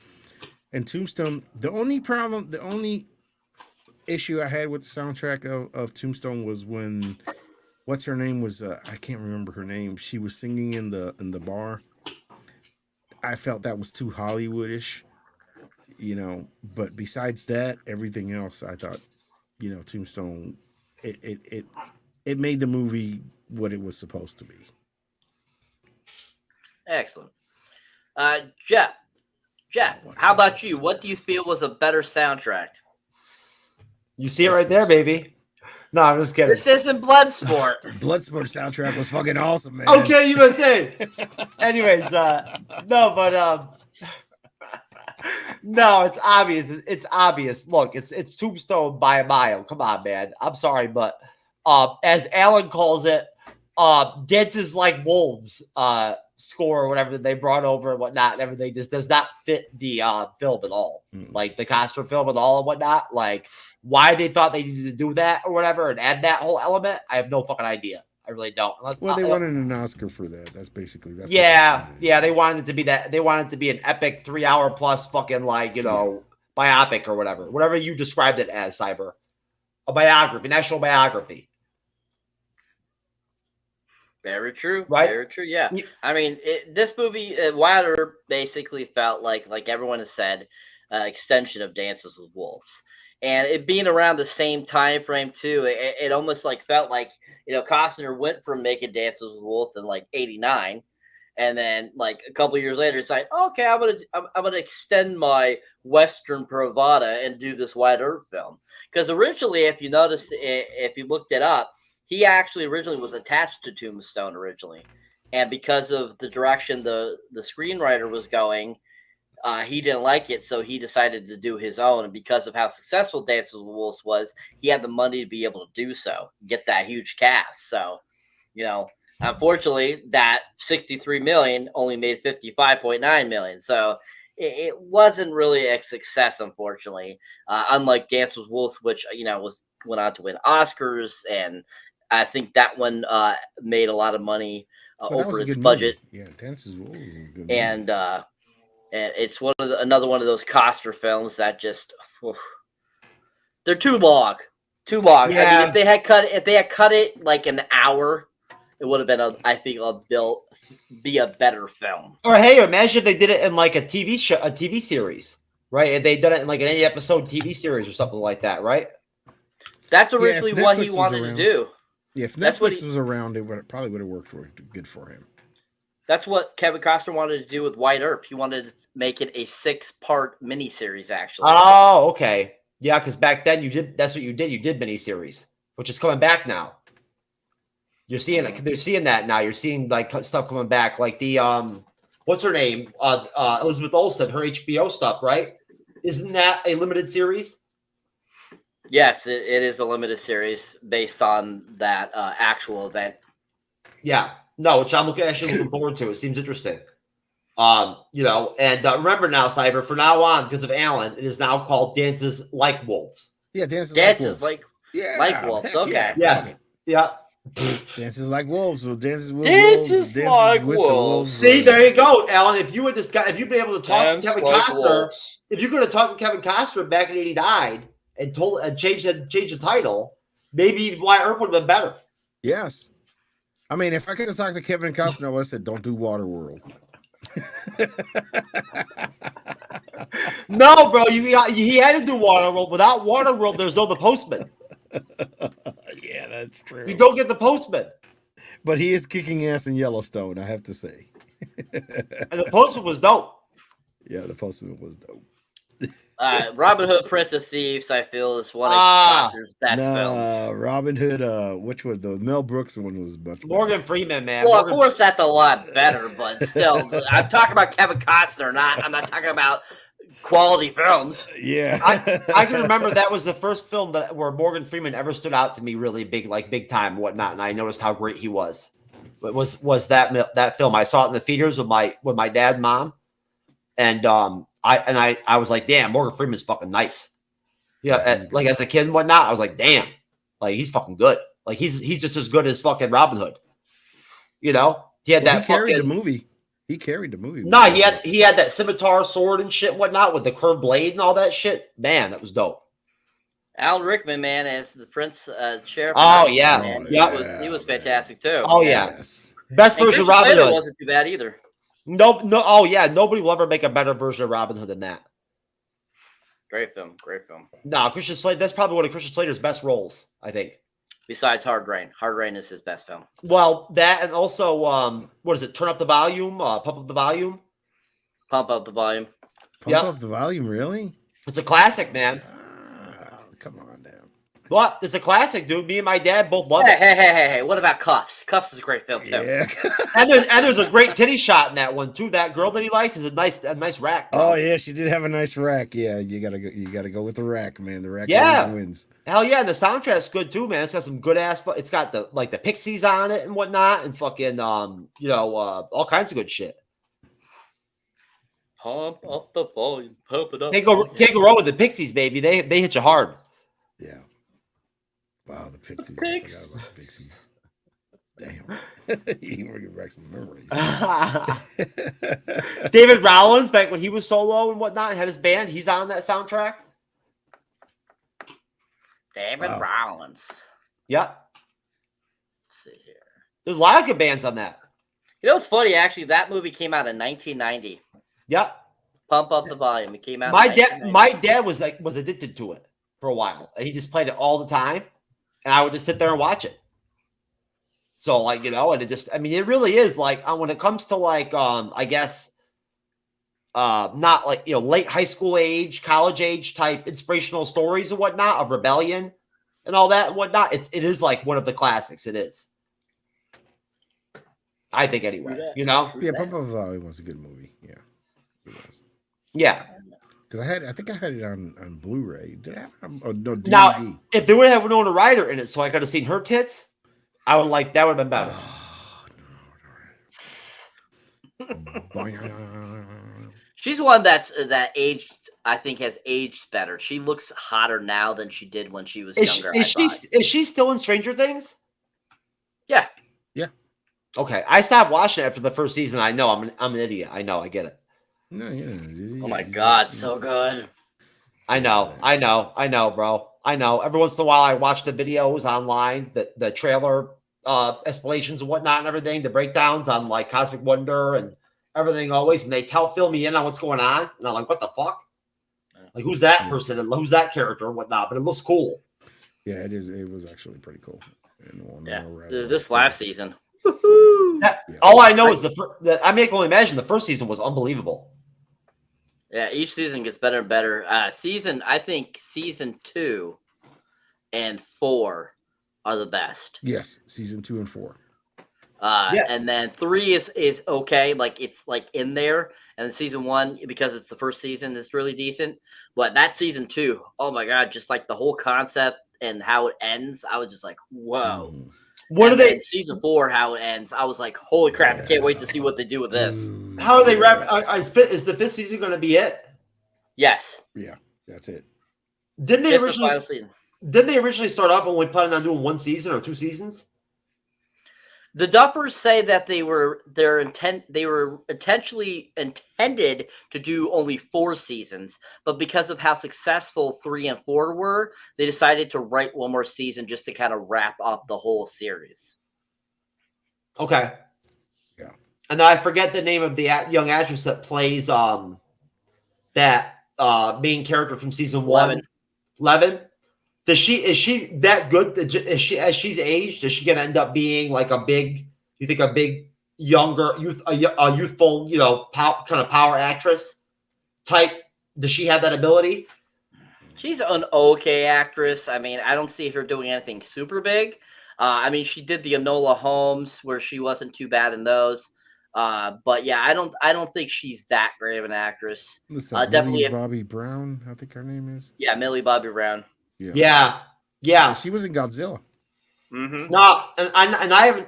And Tombstone, the only issue I had with the soundtrack of Tombstone was when what's her name was I can't remember her name. She was singing in the bar. I felt that was too Hollywoodish, but besides that, everything else I thought, Tombstone, it made the movie what it was supposed to be. Excellent. Jeff, how about you? What do you feel was a better soundtrack? You see it right there, baby. No, I'm just kidding. This isn't Bloodsport. Bloodsport soundtrack was fucking awesome, man. Okay, USA. Anyways, no, but No, it's obvious. It's obvious. Look, it's Tombstone by a mile. Come on, man. I'm sorry, but as Alan calls it, Dances Like Wolves score or whatever that they brought over and whatnot and everything just does not fit the film at all. Like the Costner film and all and whatnot. Like why they thought they needed to do that or whatever and add that whole element, I have no fucking idea. I really don't. Well, they wanted an Oscar for that. That's basically yeah. They wanted it to be that. They wanted it to be an epic 3-hour plus fucking like biopic or whatever you described it as, Cyber, a biography, national biography. Very true. Right? Very true. Yeah. I mean, this movie, Wyatt Earp basically felt like everyone has said, extension of Dances with Wolves. And it being around the same time frame too, it almost like felt like Costner went from making Dances with Wolves in like '89, and then like a couple years later, it's like, okay, I'm gonna extend my Western bravada and do this Wyatt Earp film. Because originally, if you noticed, if you looked it up, he actually originally was attached to Tombstone originally, and because of the direction the screenwriter was going. He didn't like it, so he decided to do his own. And because of how successful Dances with Wolves was, he had the money to be able to do so, get that huge cast. So, unfortunately, that $63 million only made $55.9 million. So it wasn't really a success, unfortunately. Unlike Dances with Wolves, which went on to win Oscars, and I think that one made a lot of money over its budget. Yeah, Dances with Wolves was a good. And it's another one of those Costner films that just they're too long. Too long. Yeah. I mean, if they had cut it like an hour, it would have been be a better film. Or hey, imagine if they did it in like a TV show, a TV series, right? If they done it in like an 8-episode TV series or something like that, right? That's originally what he wanted to do. Yeah, if Netflix was around, it probably would have worked good for him. That's what Kevin Costner wanted to do with Wyatt Earp. He wanted to make it a 6-part miniseries, actually. Oh, okay. Yeah, because back then that's what you did. You did miniseries, which is coming back now. You're seeing they're seeing that now. You're seeing like stuff coming back, like the what's her name? Elizabeth Olsen, her HBO stuff, right? Isn't that a limited series? Yes, it is a limited series based on that actual event. Yeah. No, which I'm actually looking forward to. It seems interesting. And remember now, Cyber, from now on, because of Alan, it is now called Dances Like Wolves. Yeah, Dances like Wolves. Okay. Yeah. Yes. Yeah. Dances Like Wolves. So Dances with Dances Wolves. Like with Wolves. The Wolves. See, there you go, Alan. If you you've been able to talk to Kevin Costner, Wolves. if you could have talked to Kevin Costner back in '89 and changed the title, maybe Wyatt Earp would have been better. Yes. I mean, if I could have talked to Kevin Costner, I would have said, "Don't do Waterworld." No, bro, he had to do Waterworld. Without Waterworld, there's no The Postman. Yeah, that's true. You don't get The Postman. But he is kicking ass in Yellowstone, I have to say. And The Postman was dope. Yeah, The Postman was dope. Robin Hood, Prince of Thieves, I feel, is one of Costner's best films. Robin Hood, which one? The Mel Brooks one was much better. Morgan Freeman, man. Well, of course, that's a lot better, but still, I'm talking about Kevin Costner. I'm not talking about quality films. Yeah, I can remember that was the first film where Morgan Freeman ever stood out to me really big, like big time, and whatnot. And I noticed how great he was. It was that film? I saw it in the theaters with my dad and mom, and I was like, damn, Morgan Freeman's fucking nice. Yeah, as a kid and whatnot, I was like, damn, like he's fucking good. Like he's just as good as fucking Robin Hood. He had that. He carried the movie. He carried the movie. No, he had that scimitar sword and shit and whatnot with the curved blade and all that shit. Man, that was dope. Alan Rickman, man, as the Prince Sheriff. Oh yeah, man, yeah. he was fantastic too. Oh yeah, best version of Robin Hood wasn't too bad either. No. Oh yeah, nobody will ever make a better version of Robin Hood than that. Great film. No, Christian Slater. That's probably one of Christian Slater's best roles, I think. Besides Hard Rain. Hard Rain is his best film. Well, that and also, what is it? Turn Up the Volume, Pump Up the Volume. Pump Up the Volume. Pump Up the Volume, really? It's a classic, man. Come on, damn. But it's a classic, dude. Me and my dad both love it. Hey! What about Cuffs? Cuffs is a great film too. Yeah. and there's a great titty shot in that one too. That girl that he likes is a nice rack. Bro. Oh yeah, she did have a nice rack. Yeah, you gotta go with the rack, man. The rack Yeah. always wins. Hell yeah, and the soundtrack's good too, man. It's got some good ass. It's got the Pixies on it and whatnot, and fucking all kinds of good shit. Pump up the volume, pump it up. Can't go wrong with the Pixies, baby. They hit you hard. Yeah. Wow, the Pixies. I forgot about the Pixies. Damn. You bring back some memories. David Rollins, back when he was solo and whatnot, and had his band, he's on that soundtrack. David Rollins. Yep. Let's see here. There's a lot of good bands on that. You know what's funny? Actually, that movie came out in 1990. Yep. Pump up the volume. It came out. My dad was addicted to it for a while, and he just played it all the time, and I would just sit there and watch it. So and it really is like when it comes to I guess not late high school age, college age type inspirational stories and whatnot of rebellion and all that and whatnot. It is like one of the classics. It is. I think anyway, Yeah, Pump Up the Volume was a good movie. Yeah, it was. Yeah. Because I think I had it on Blu-ray. Did I have it on, no, DVD? Now, if they would have Winona Ryder in it, so I could have seen her tits, I would that would have been better. She's one that aged. I think has aged better. She looks hotter now than she did when she was younger. Is she still in Stranger Things? Yeah. Yeah. Okay, I stopped watching it after the first season. I know I'm an idiot. I know. I get it. No, yeah. Oh my God, so good. I know, bro. I know. Every once in a while, I watch the videos online, the trailer explanations and whatnot, and everything, the breakdowns on Cosmic Wonder and everything always, and they fill me in on what's going on, and I'm like, what the fuck? Like, who's that person and who's that character and whatnot? But it looks cool. Yeah, it is. It was actually pretty cool. This last season. All I know is I can only imagine the first season was unbelievable. Yeah, each season gets better and better. I think season 2 and 4 are the best. Yes, season 2 and 4. And then 3 is okay, it's in there. And then season 1, because it's the first season, is really decent. But that season 2, oh my God, just the whole concept and how it ends, I was just like, whoa. Season 4, how it ends, I was like, holy crap, I can't wait to see what they do with this. How are they wrapping? Is the 5th season going to be it? Yes. Yeah, that's it. Didn't they originally start off only planning on doing 1 season or 2 seasons? The Duppers say that they were intentionally intended to do only 4 seasons, but because of how successful 3 and 4 were, they decided to write 1 more season just to kind of wrap up the whole series. Okay. Yeah. And I forget the name of the young actress that plays that main character from season 1. Levin. Is she that good? As she's aged, is she going to end up being a big younger youthful, kind of power actress type? Does she have that ability? She's an okay actress. I mean, I don't see her doing anything super big. She did the Enola Holmes where she wasn't too bad in those. But yeah, I don't think she's that great of an actress. Definitely Bobby Brown, I think her name is. Yeah, Millie Bobby Brown. Yeah. She was in Godzilla. Mm-hmm. No, and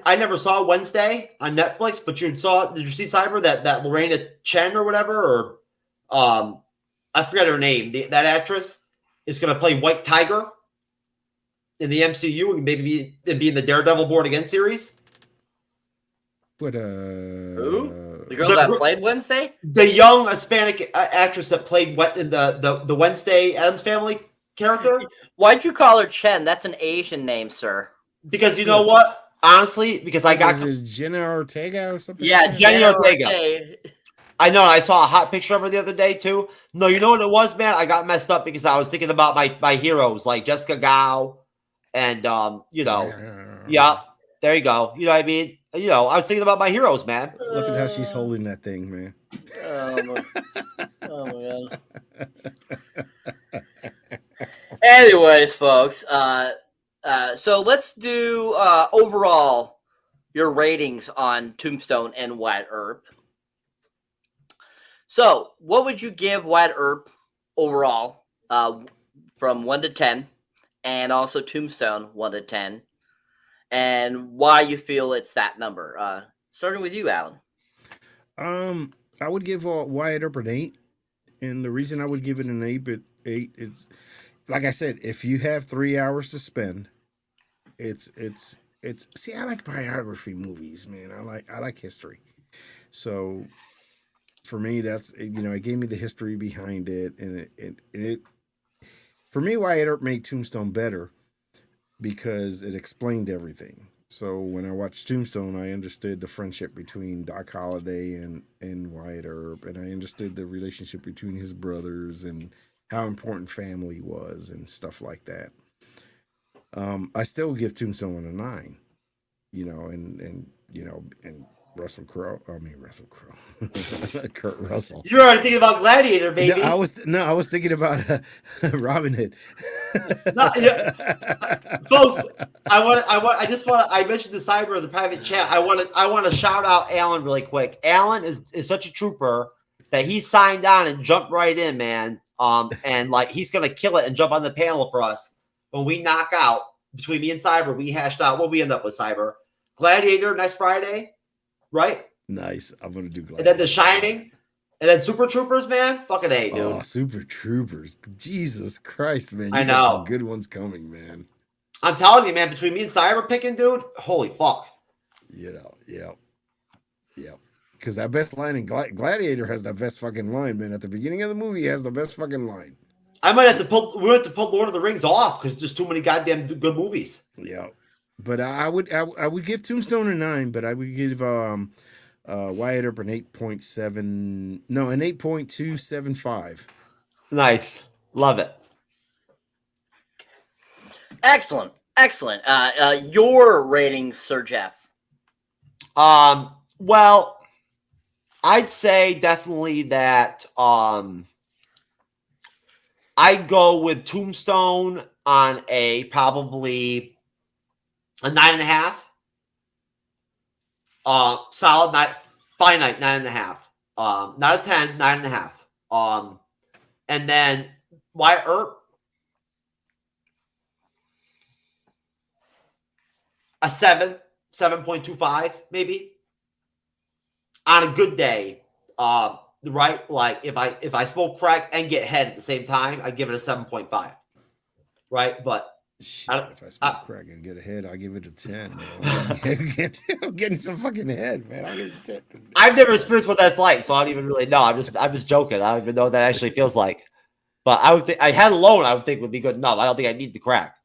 I never saw Wednesday on Netflix, but did you see Cyber that Lorena Chen or whatever, or I forget her name. That actress is going to play White Tiger in the MCU and maybe be in the Daredevil Born Again series. But who? The girl that played Wednesday? The young Hispanic actress that played in the Wednesday Addams Family character. Why'd you call her Chen? That's an Asian name, sir. Because you know what? Honestly, because I got Jenna Ortega or something. Yeah, Jenny Ortega. I know. I saw a hot picture of her the other day too. No, you know what it was, man? I got messed up because I was thinking about my heroes like Jessica Gao, and yeah, there you go. You know what I mean? I was thinking about my heroes, man. Look at how she's holding that thing, man. Oh my God. Anyways, folks, so let's do overall your ratings on Tombstone and Wyatt Earp. So, what would you give Wyatt Earp overall from 1 to 10, and also Tombstone 1 to 10, and why you feel it's that number? Starting with you, Alan. I would give Wyatt Earp an 8, and the reason I would give it an 8, it's like I said, if you have 3 hours to spend, it's. See, I like biography movies, man. I like history, so for me, that's it gave me the history behind it, and it for me, Wyatt Earp made Tombstone better because it explained everything. So when I watched Tombstone, I understood the friendship between Doc Holliday and Wyatt Earp, and I understood the relationship between his brothers and how important family was and stuff like that. I still give Tombstone a 9, and Russell Crowe. Kurt Russell. You're already thinking about Gladiator, baby. I was thinking about Robin Hood. Folks, I mentioned the Cyber in the private chat. I want to shout out Alan really quick. Alan is such a trooper that he signed on and jumped right in, man. And like he's gonna kill it and jump on the panel for us when we knock out between me and Cyber. We hashed out what we end up with Cyber Gladiator next Friday, right? Nice. I'm gonna do Gladiator. And then The Shining. And then Super Troopers, man. Fucking A, dude. Oh, Super Troopers. Jesus Christ, man. I You know. got some good ones coming, man. I'm telling you, man, between me and Cyber picking, dude, holy fuck. Yeah. Because that best line in Gladiator has the best fucking line, man. At the beginning of the movie, he has the best fucking line. We have to pull Lord of the Rings off because there's too many goddamn good movies. Yeah. But I would give Tombstone a 9, but I would give Wyatt Earp an 8.7. No, an 8.275. Nice. Love it. Excellent. Your ratings, Sir Jeff. Well, I'd say definitely that I'd go with Tombstone on probably a 9.5. Solid finite 9.5. Not a 10, 9.5. And then Wyatt Earp, a 7.25 maybe. On a good day, right? Like if I smoke crack and get head at the same time, I'd give it a 7.5. Right? But shit, if I smoke crack and get a head, I'll give it a 10, man. I'm getting some fucking head, man. I'll give it a 10. I've never experienced what that's like, so I don't even really know. I'm just joking. I don't even know what that actually feels like. But I would think I had alone, I would think would be good enough. I don't think I need the crack.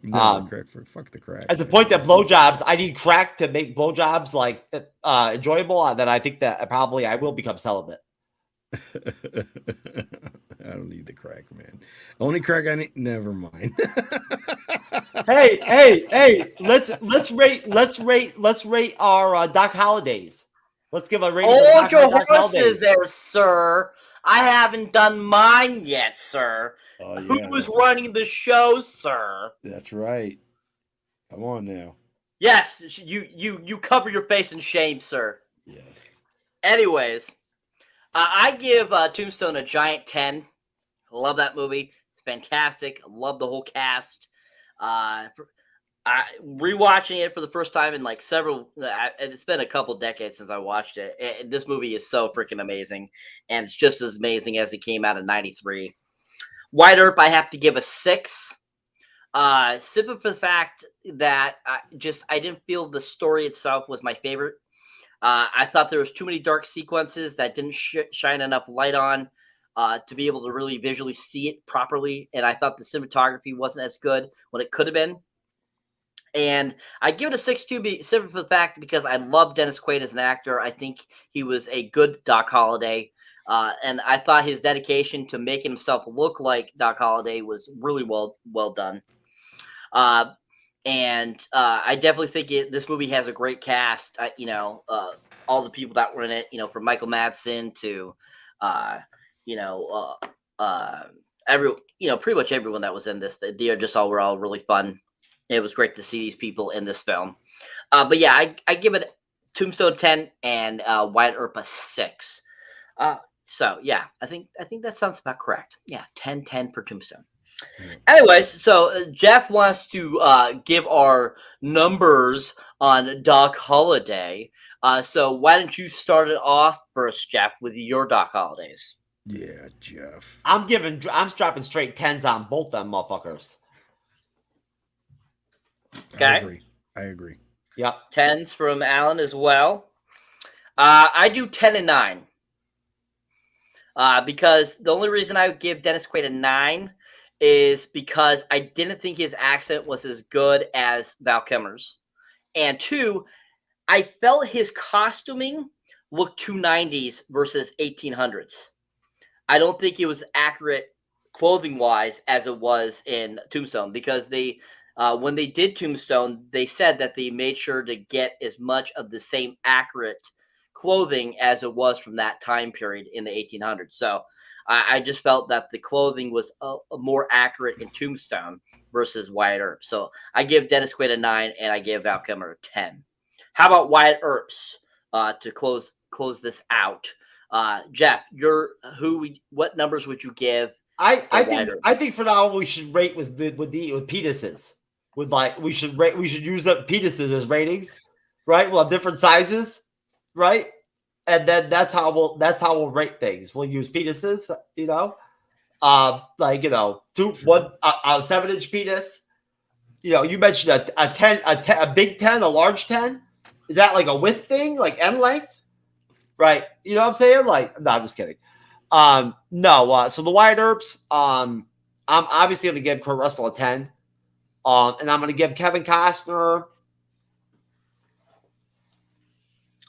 No, fuck the crack. At the point that blowjobs, I need crack to make blowjobs like enjoyable. Then I think that I will become celibate. I don't need the crack, man. Only crack I need. Never mind. Hey! Let's rate our Doc Holidays. Let's give a rating. Hold your horses there, sir. I haven't done mine yet, sir. Oh, yeah, Who was running the show, sir? That's right. Come on now. Yes, you cover your face in shame, sir. Yes. Anyways, I give Tombstone a giant 10. Love that movie. Fantastic. Love the whole cast. Rewatching it for the first time in like it's been a couple decades since I watched it. This movie is so freaking amazing, and it's just as amazing as it came out in '93. Wyatt Earp, I have to give a 6. Simply for the fact that I didn't feel the story itself was my favorite. I thought there was too many dark sequences that didn't shine enough light on to be able to really visually see it properly, and I thought the cinematography wasn't as good when it could have been. And I give it a 6.2 simply for the fact because I love Dennis Quaid as an actor. I think he was a good Doc Holliday. And I thought his dedication to making himself look like Doc Holliday was really well done. And I definitely think this movie has a great cast. All the people that were in it, from Michael Madsen to, pretty much everyone that was in this. They are just all were all really fun. It was great to see these people in this film. But yeah, I give it Tombstone 10 and Wyatt Earp a 6. So yeah, I think that sounds about correct. Yeah, 10 for Tombstone. Anyways, so Jeff wants to give our numbers on Doc Holliday. So why don't you start it off first, Jeff, with your Doc Holidays? Yeah, Jeff. I'm dropping straight 10s on both them motherfuckers. Okay. I agree. Yep. 10s from Alan as well. I do 10 and 9. Because the only reason I would give Dennis Quaid a 9 is because I didn't think his accent was as good as Val Kilmer's. And 2, I felt his costuming looked too 90s versus 1800s. I don't think it was accurate clothing-wise as it was in Tombstone, because they when they did Tombstone, they said that they made sure to get as much of the same accurate clothing as it was from that time period in the 1800s. So I just felt that the clothing was more accurate in Tombstone versus Wyatt Earp. So I give Dennis Quaid a 9 and I give Val Kilmer a 10. How about Wyatt Earp's to close this out? Jeff, what numbers would you give? I think for now we should rate with penises. We should use up penises as ratings, right? We'll have different sizes, right? And then that's how we'll rate things. We'll use penises, a 7-inch penis. You mentioned a big 10, a large 10. Is that like a width thing, like end length? Right. You know what I'm saying? Like, no, I'm just kidding. No. So the Wyatt Earps, I'm obviously going to give Kurt Russell a 10. And I'm going to give Kevin Costner.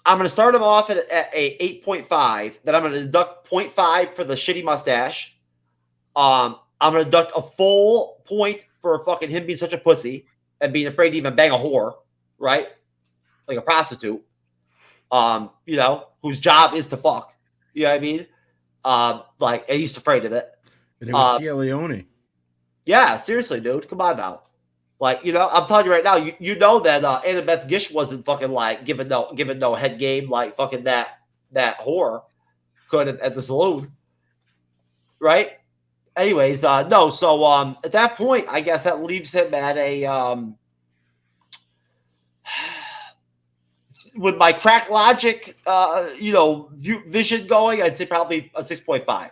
I'm going to start him off at a 8.5. Then I'm going to deduct 0.5 for the shitty mustache. I'm going to deduct a full point for fucking him being such a pussy and being afraid to even bang a whore, right? Like a prostitute. Whose job is to fuck. You know what I mean? And he's afraid of it. And it was Tia Leone. Yeah, seriously, dude. Come on now. I'm telling you right now, you know that Annabeth Gish wasn't fucking giving no head game like fucking that whore could at the saloon. Right? Anyways, no, so at that point, I guess that leaves him at a with my crack logic vision going, I'd say probably a 6.5.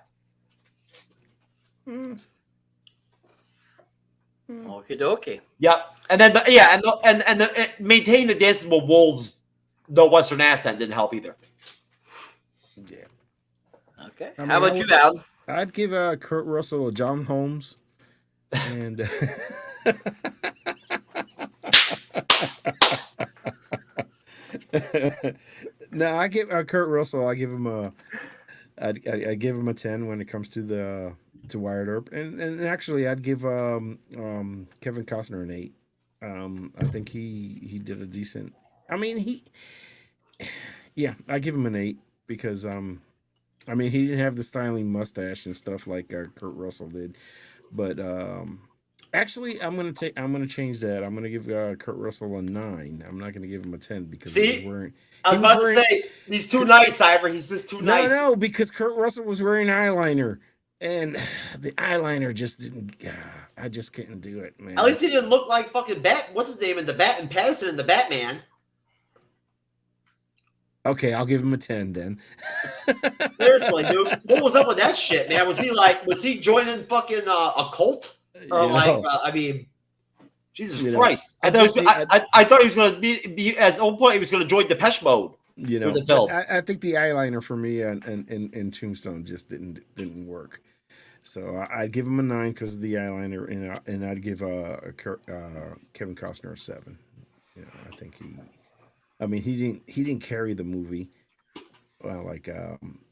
Okie dokie. Yep. And then maintaining the Dancing with Wolves, no Western accent didn't help either. Yeah. Okay. How about you, Al? I'd give Kurt Russell a John Holmes, and no, I give Kurt Russell. I give him I give him a 10 when it comes to Wyatt Earp, and actually I'd give Kevin Costner an 8. I think he did a decent. I mean I give him an 8 because he didn't have the styling mustache and stuff like Kurt Russell did, but actually I'm gonna change that. I'm gonna give Kurt Russell a 9. I'm not gonna give him a 10 because he was wearing. I was about to say he's too nice, Ivor. He's just too nice. No, because Kurt Russell was wearing eyeliner, and the eyeliner just didn't. I just couldn't do it, man. At least he didn't look like fucking what's his name in Patterson in the Batman. Okay, I'll give him a 10 then. Seriously, dude, what was up with that shit, man? Was he joining fucking a cult or Jesus Christ? I thought he was going to be at one point he was going to join Depeche Mode. For the film. I think the eyeliner for me in Tombstone just didn't work. So I'd give him a 9 because of the eyeliner, and I'd give Kevin Costner a 7. I think he didn't carry the movie like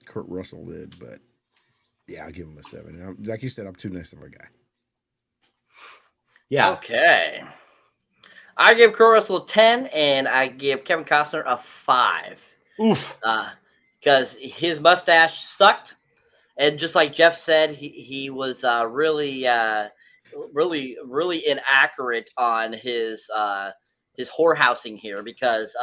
Kurt Russell did, but yeah, I'll give him a 7. Like you said, I'm too nice of a guy. Yeah. Okay. I give Kurt Russell a 10, and I give Kevin Costner a 5. Oof. Because his mustache sucked, And just like Jeff said, he was really inaccurate on his whorehousing here because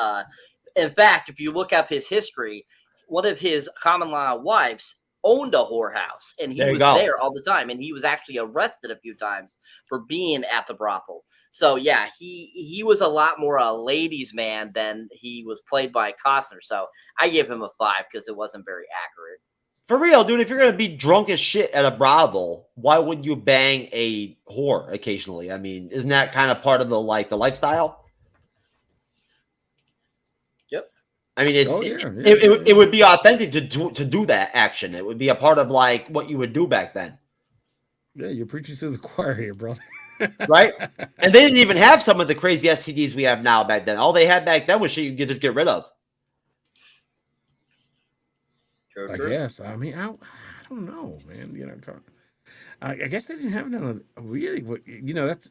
in fact, if you look up his history, one of his common law wives owned a whorehouse, and he There you was go. there all the time, and he was actually arrested a few times for being at the brothel. So yeah, he was a lot more a ladies' man than he was played by Costner. So I give him a 5 because it wasn't very accurate. For real, dude, if you're gonna be drunk as shit at a brothel, why wouldn't you bang a whore occasionally? I mean, isn't that kind of part of the lifestyle? Yep. I mean, Oh, it would be authentic to do that action. It would be a part of like what you would do back then. Yeah, you're preaching to the choir here, brother. Right? And they didn't even have some of the crazy STDs we have now back then. All they had back then was shit you could just get rid of. I guess. I mean, I don't know, man. You know, I guess they didn't have none of really. What you know? That's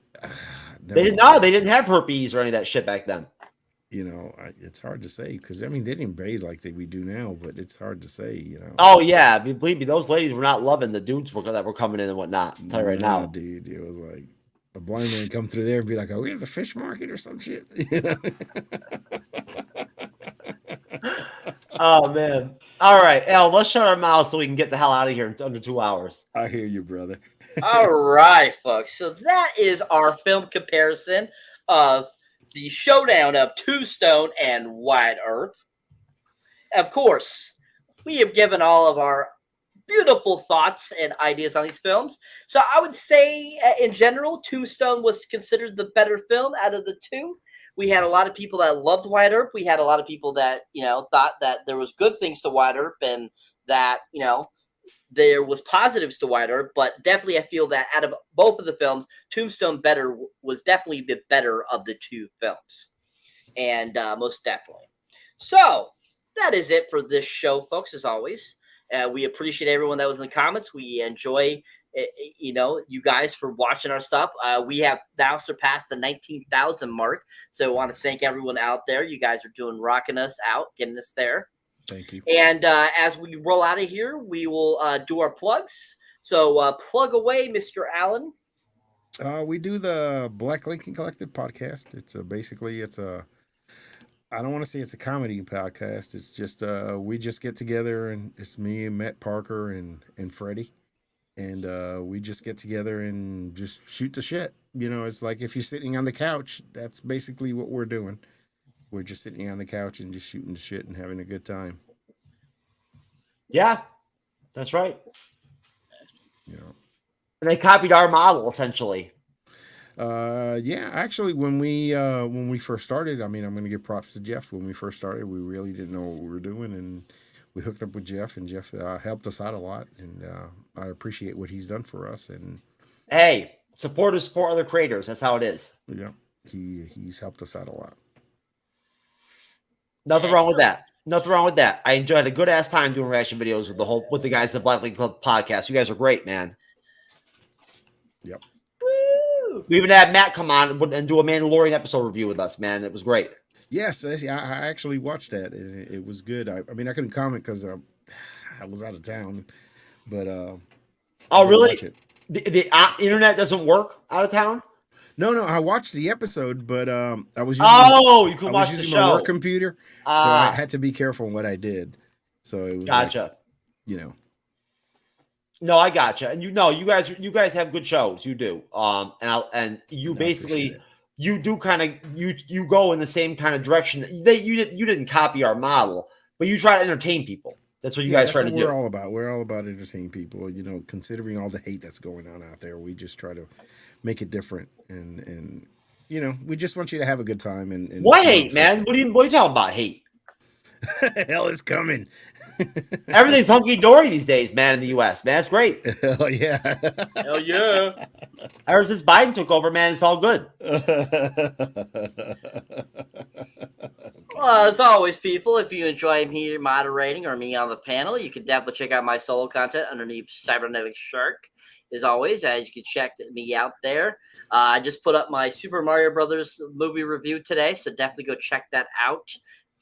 They didn't. No, they didn't have herpes or any of that shit back then. You know, it's hard to say because I mean they didn't bathe like we do now, but it's hard to say. You know. Oh yeah, I mean, believe me, those ladies were not loving the dudes that were coming in and whatnot. I'll tell you right now, dude, it was like a blind man come through there and be like, "Oh, we have the fish market or some shit." You know? Oh man! All right, Al, let's shut our mouths so we can get the hell out of here in under 2 hours. I hear you, brother. All right, folks. So that is our film comparison of the showdown of Tombstone and Wyatt Earp. Of course, we have given all of our beautiful thoughts and ideas on these films. So I would say, in general, Tombstone was considered the better film out of the two. We had a lot of people that loved Wyatt Earp. We had a lot of people that, thought that there was good things to Wyatt Earp and that, there was positives to Wyatt Earp. But definitely I feel that out of both of the films, Tombstone was definitely the better of the two films. And most definitely. So that is it for this show, folks, as always. We appreciate everyone that was in the comments. We enjoy you guys for watching our stuff. We have now surpassed the 19,000 mark. So I want to thank everyone out there. You guys are rocking us out, getting us there. Thank you. And as we roll out of here, we will do our plugs. So plug away, Mr. Allen. We do the Black Lincoln Collective podcast. It's basically I don't want to say it's a comedy podcast. It's just we just get together and it's me and Matt Parker and Freddie. And we just get together and just shoot the shit. You know, it's like if you're sitting on the couch, that's basically what we're doing. We're just sitting on the couch and just shooting the shit and having a good time. Yeah, that's right. You know, and they copied our model essentially. Yeah, actually, when we first started, I mean, I'm going to give props to Jeff. When we first started, we really didn't know what we were doing, and we hooked up with Jeff, and Jeff helped us out a lot, and I appreciate what he's done for us. And hey, support other creators. That's how it is. Yeah, he's helped us out a lot. Nothing wrong with that. Nothing wrong with that. I had a good ass time doing reaction videos with the guys at the Black Lincoln Club podcast. You guys are great, man. Yep. Woo! We even had Matt come on and do a Mandalorian episode review with us, man. It was great. Yes, I actually watched that. It was good. I mean, I couldn't comment because I was out of town. But oh, really? The internet doesn't work out of town? No, I watched the episode, but I was using, you can watch the show. My work computer, so I had to be careful in what I did. So it was gotcha. Like, No, I gotcha. And you guys have good shows. You do. And you basically you do kind of you go in the same kind of direction. You didn't copy our model, but you try to entertain people. That's what you guys try to do. We're all about. We're all about entertaining people. Considering all the hate that's going on out there, we just try to make it different. And we just want you to have a good time. And what hate, man? What are you talking about? Hate? Hell is coming. Everything's hunky dory these days, man. In the U.S., man, it's great. Hell yeah. Hell yeah. Ever since Biden took over, man, it's all good. Well, as always, people, if you enjoy me moderating or me on the panel, you can definitely check out my solo content underneath Cyberneticshark. As always, you can check me out there. I just put up my Super Mario Brothers movie review today, so definitely go check that out.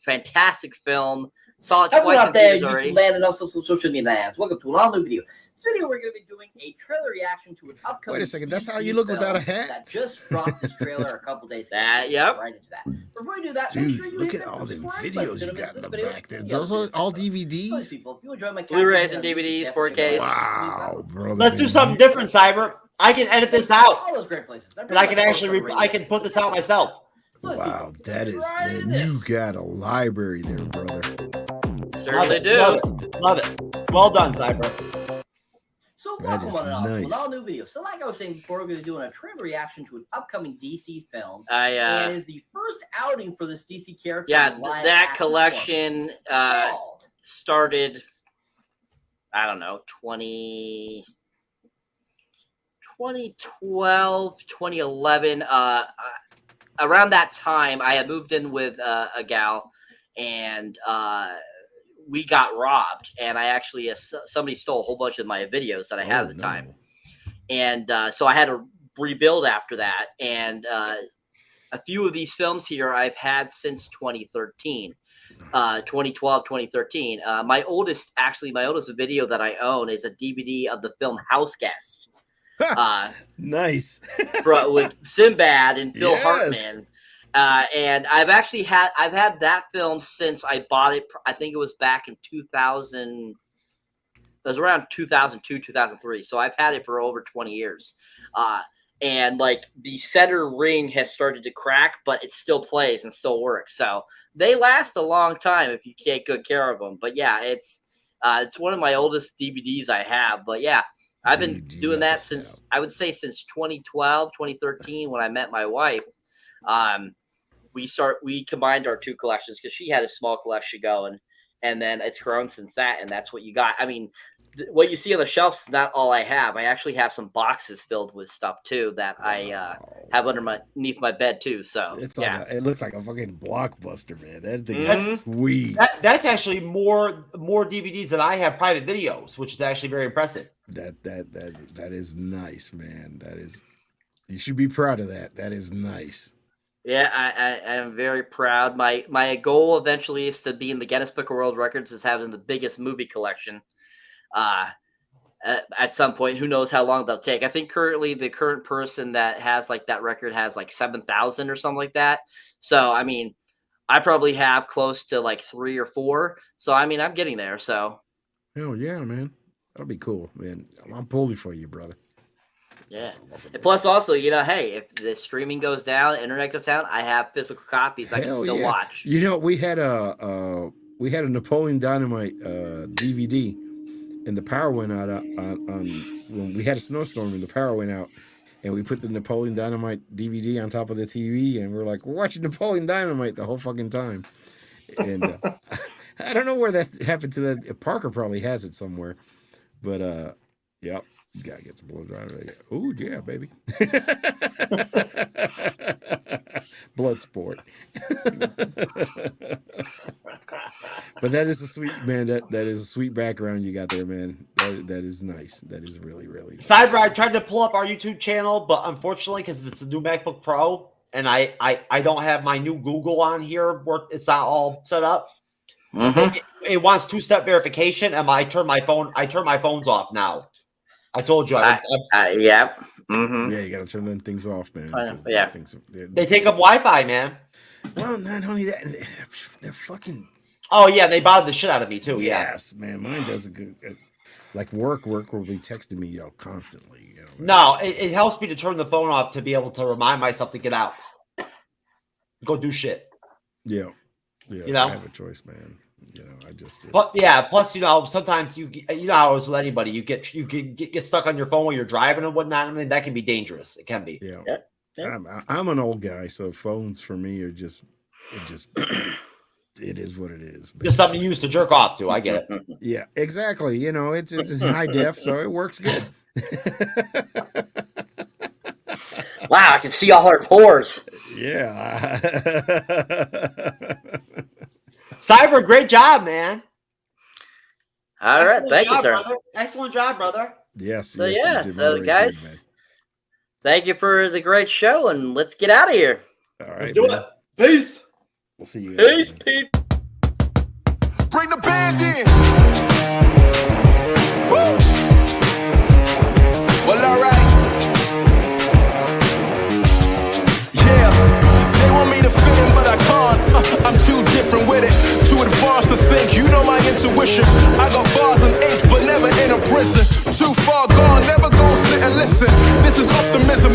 Fantastic film. Saw it Everyone twice out in there, theaters YouTube already. land, and also social media lands. Welcome to an all new video. This video, we're going to be doing a trailer reaction to an upcoming. Wait a second, that's DC how you look without a film hat? That just dropped this trailer a couple days ago. Yep. Right into that. Before we do that, make Dude, sure you look hit at that all them subscribe videos button you got in this the video back. and Those are all DVDs. People, if you enjoy my Blu-rays content, and DVDs, definitely 4Ks. Wow, bro. Let's do something different, Cyber. I can edit this out. All those great places. And I can actually, I can put this out myself. Wow, that is, man, you got a library there, brother. Certainly do. Love it. Love it. Well done, Cyber. So That welcome is on and off to an nice. all new video. So like I was saying before, we're going to do a trailer reaction to an upcoming DC film. I and is the first outing for this DC character. yeah, in live that action collection form. started, I don't know, 2012, 2011. Around that time, I had moved in with a gal, and we got robbed. And I actually, somebody stole a whole bunch of my videos that I had at the time. And so I had to rebuild after that. And a few of these films here I've had since 2013. 2012, 2013. My oldest video that I own is a DVD of the film House Guest. Nice. With Sinbad and Phil Yes. Hartman. And I've had that film since I bought it. I think it was back in 2000. It was around 2002, 2003. So I've had it for over 20 years. And like the center ring has started to crack, but it still plays and still works. So they last a long time if you take good care of them. But yeah, it's one of my oldest DVDs I have. But yeah, I've been doing that since, I would say, since 2012, 2013, when I met my wife. We combined our two collections because she had a small collection going, and then it's grown since that, and that's what you got. I mean, what you see on the shelves is not all I have. I actually have some boxes filled with stuff too that I have underneath my bed too. So It's like it looks like a fucking blockbuster, man. That thing That's is sweet. That's actually more DVDs than I have private videos, which is actually very impressive. That is nice, man. That is, you should be proud of that. That is nice. Yeah, I am very proud. My goal eventually is to be in the Guinness Book of World Records as having the biggest movie collection. At some point, who knows how long they'll take. I think currently the current person that has like that record has like 7,000 or something like that. So I mean, I probably have close to like 3 or 4. So I mean, I'm getting there. So Hell yeah, man. That'll be cool, man. I'm pulling for you, brother. yeah. And plus, also, you know, hey, if the streaming goes down, internet goes down, I have physical copies I can Hell still yeah. watch. You know, we had a Napoleon Dynamite DVD, and the power went out on when we had a snowstorm and the power went out, and we put the Napoleon Dynamite DVD on top of the TV, and we're watching Napoleon Dynamite the whole fucking time. And I don't know where that happened to that. Parker probably has it somewhere, but yep. You gotta get some blood dry. Oh yeah, baby. Blood sport. But that is a sweet, man. That is a sweet background you got there, man. That is nice. That is really, really nice. Cyber, I tried to pull up our YouTube channel, but unfortunately, because it's a new MacBook Pro, and I don't have my new Google on here, it's not all set up. It wants 2-step verification, and I turn my phones off now. I told you. Yeah. Yeah, you gotta turn them things off, man. Yeah. They take up Wi-Fi, man. Well, not only that, they're fucking. Oh yeah, they bothered the shit out of me too. Yes, man. Mine does a good. Like work will be texting me, constantly. No, it helps me to turn the phone off to be able to remind myself to get out, go do shit. Yeah. You know, I have a choice, man. I just did. But yeah, plus sometimes you know how it's with anybody, you get stuck on your phone while you're driving and whatnot. I mean, that can be dangerous. It can be. Yeah. I'm an old guy, so phones for me are just it is what it is. Just something you use to jerk off to. I get it. Yeah, exactly. It's in high def, so it works good. Wow, I can see all her pores. Yeah. Cyber, great job, man. All right, thank you, sir. Brother. Excellent job, brother. Yes. So yes, yeah, so guys, thank you for the great show, and let's get out of here. All right, let's do it. Peace. We'll see you. Peace, Pete. bring the band in. Woo! Well, alright. Yeah, they want me to fit in, but I can't. I'm too different with it. Too advanced to think, you know my intuition. I got bars and ink, but never in a prison. Too far gone, never gon' sit and listen. This is optimism.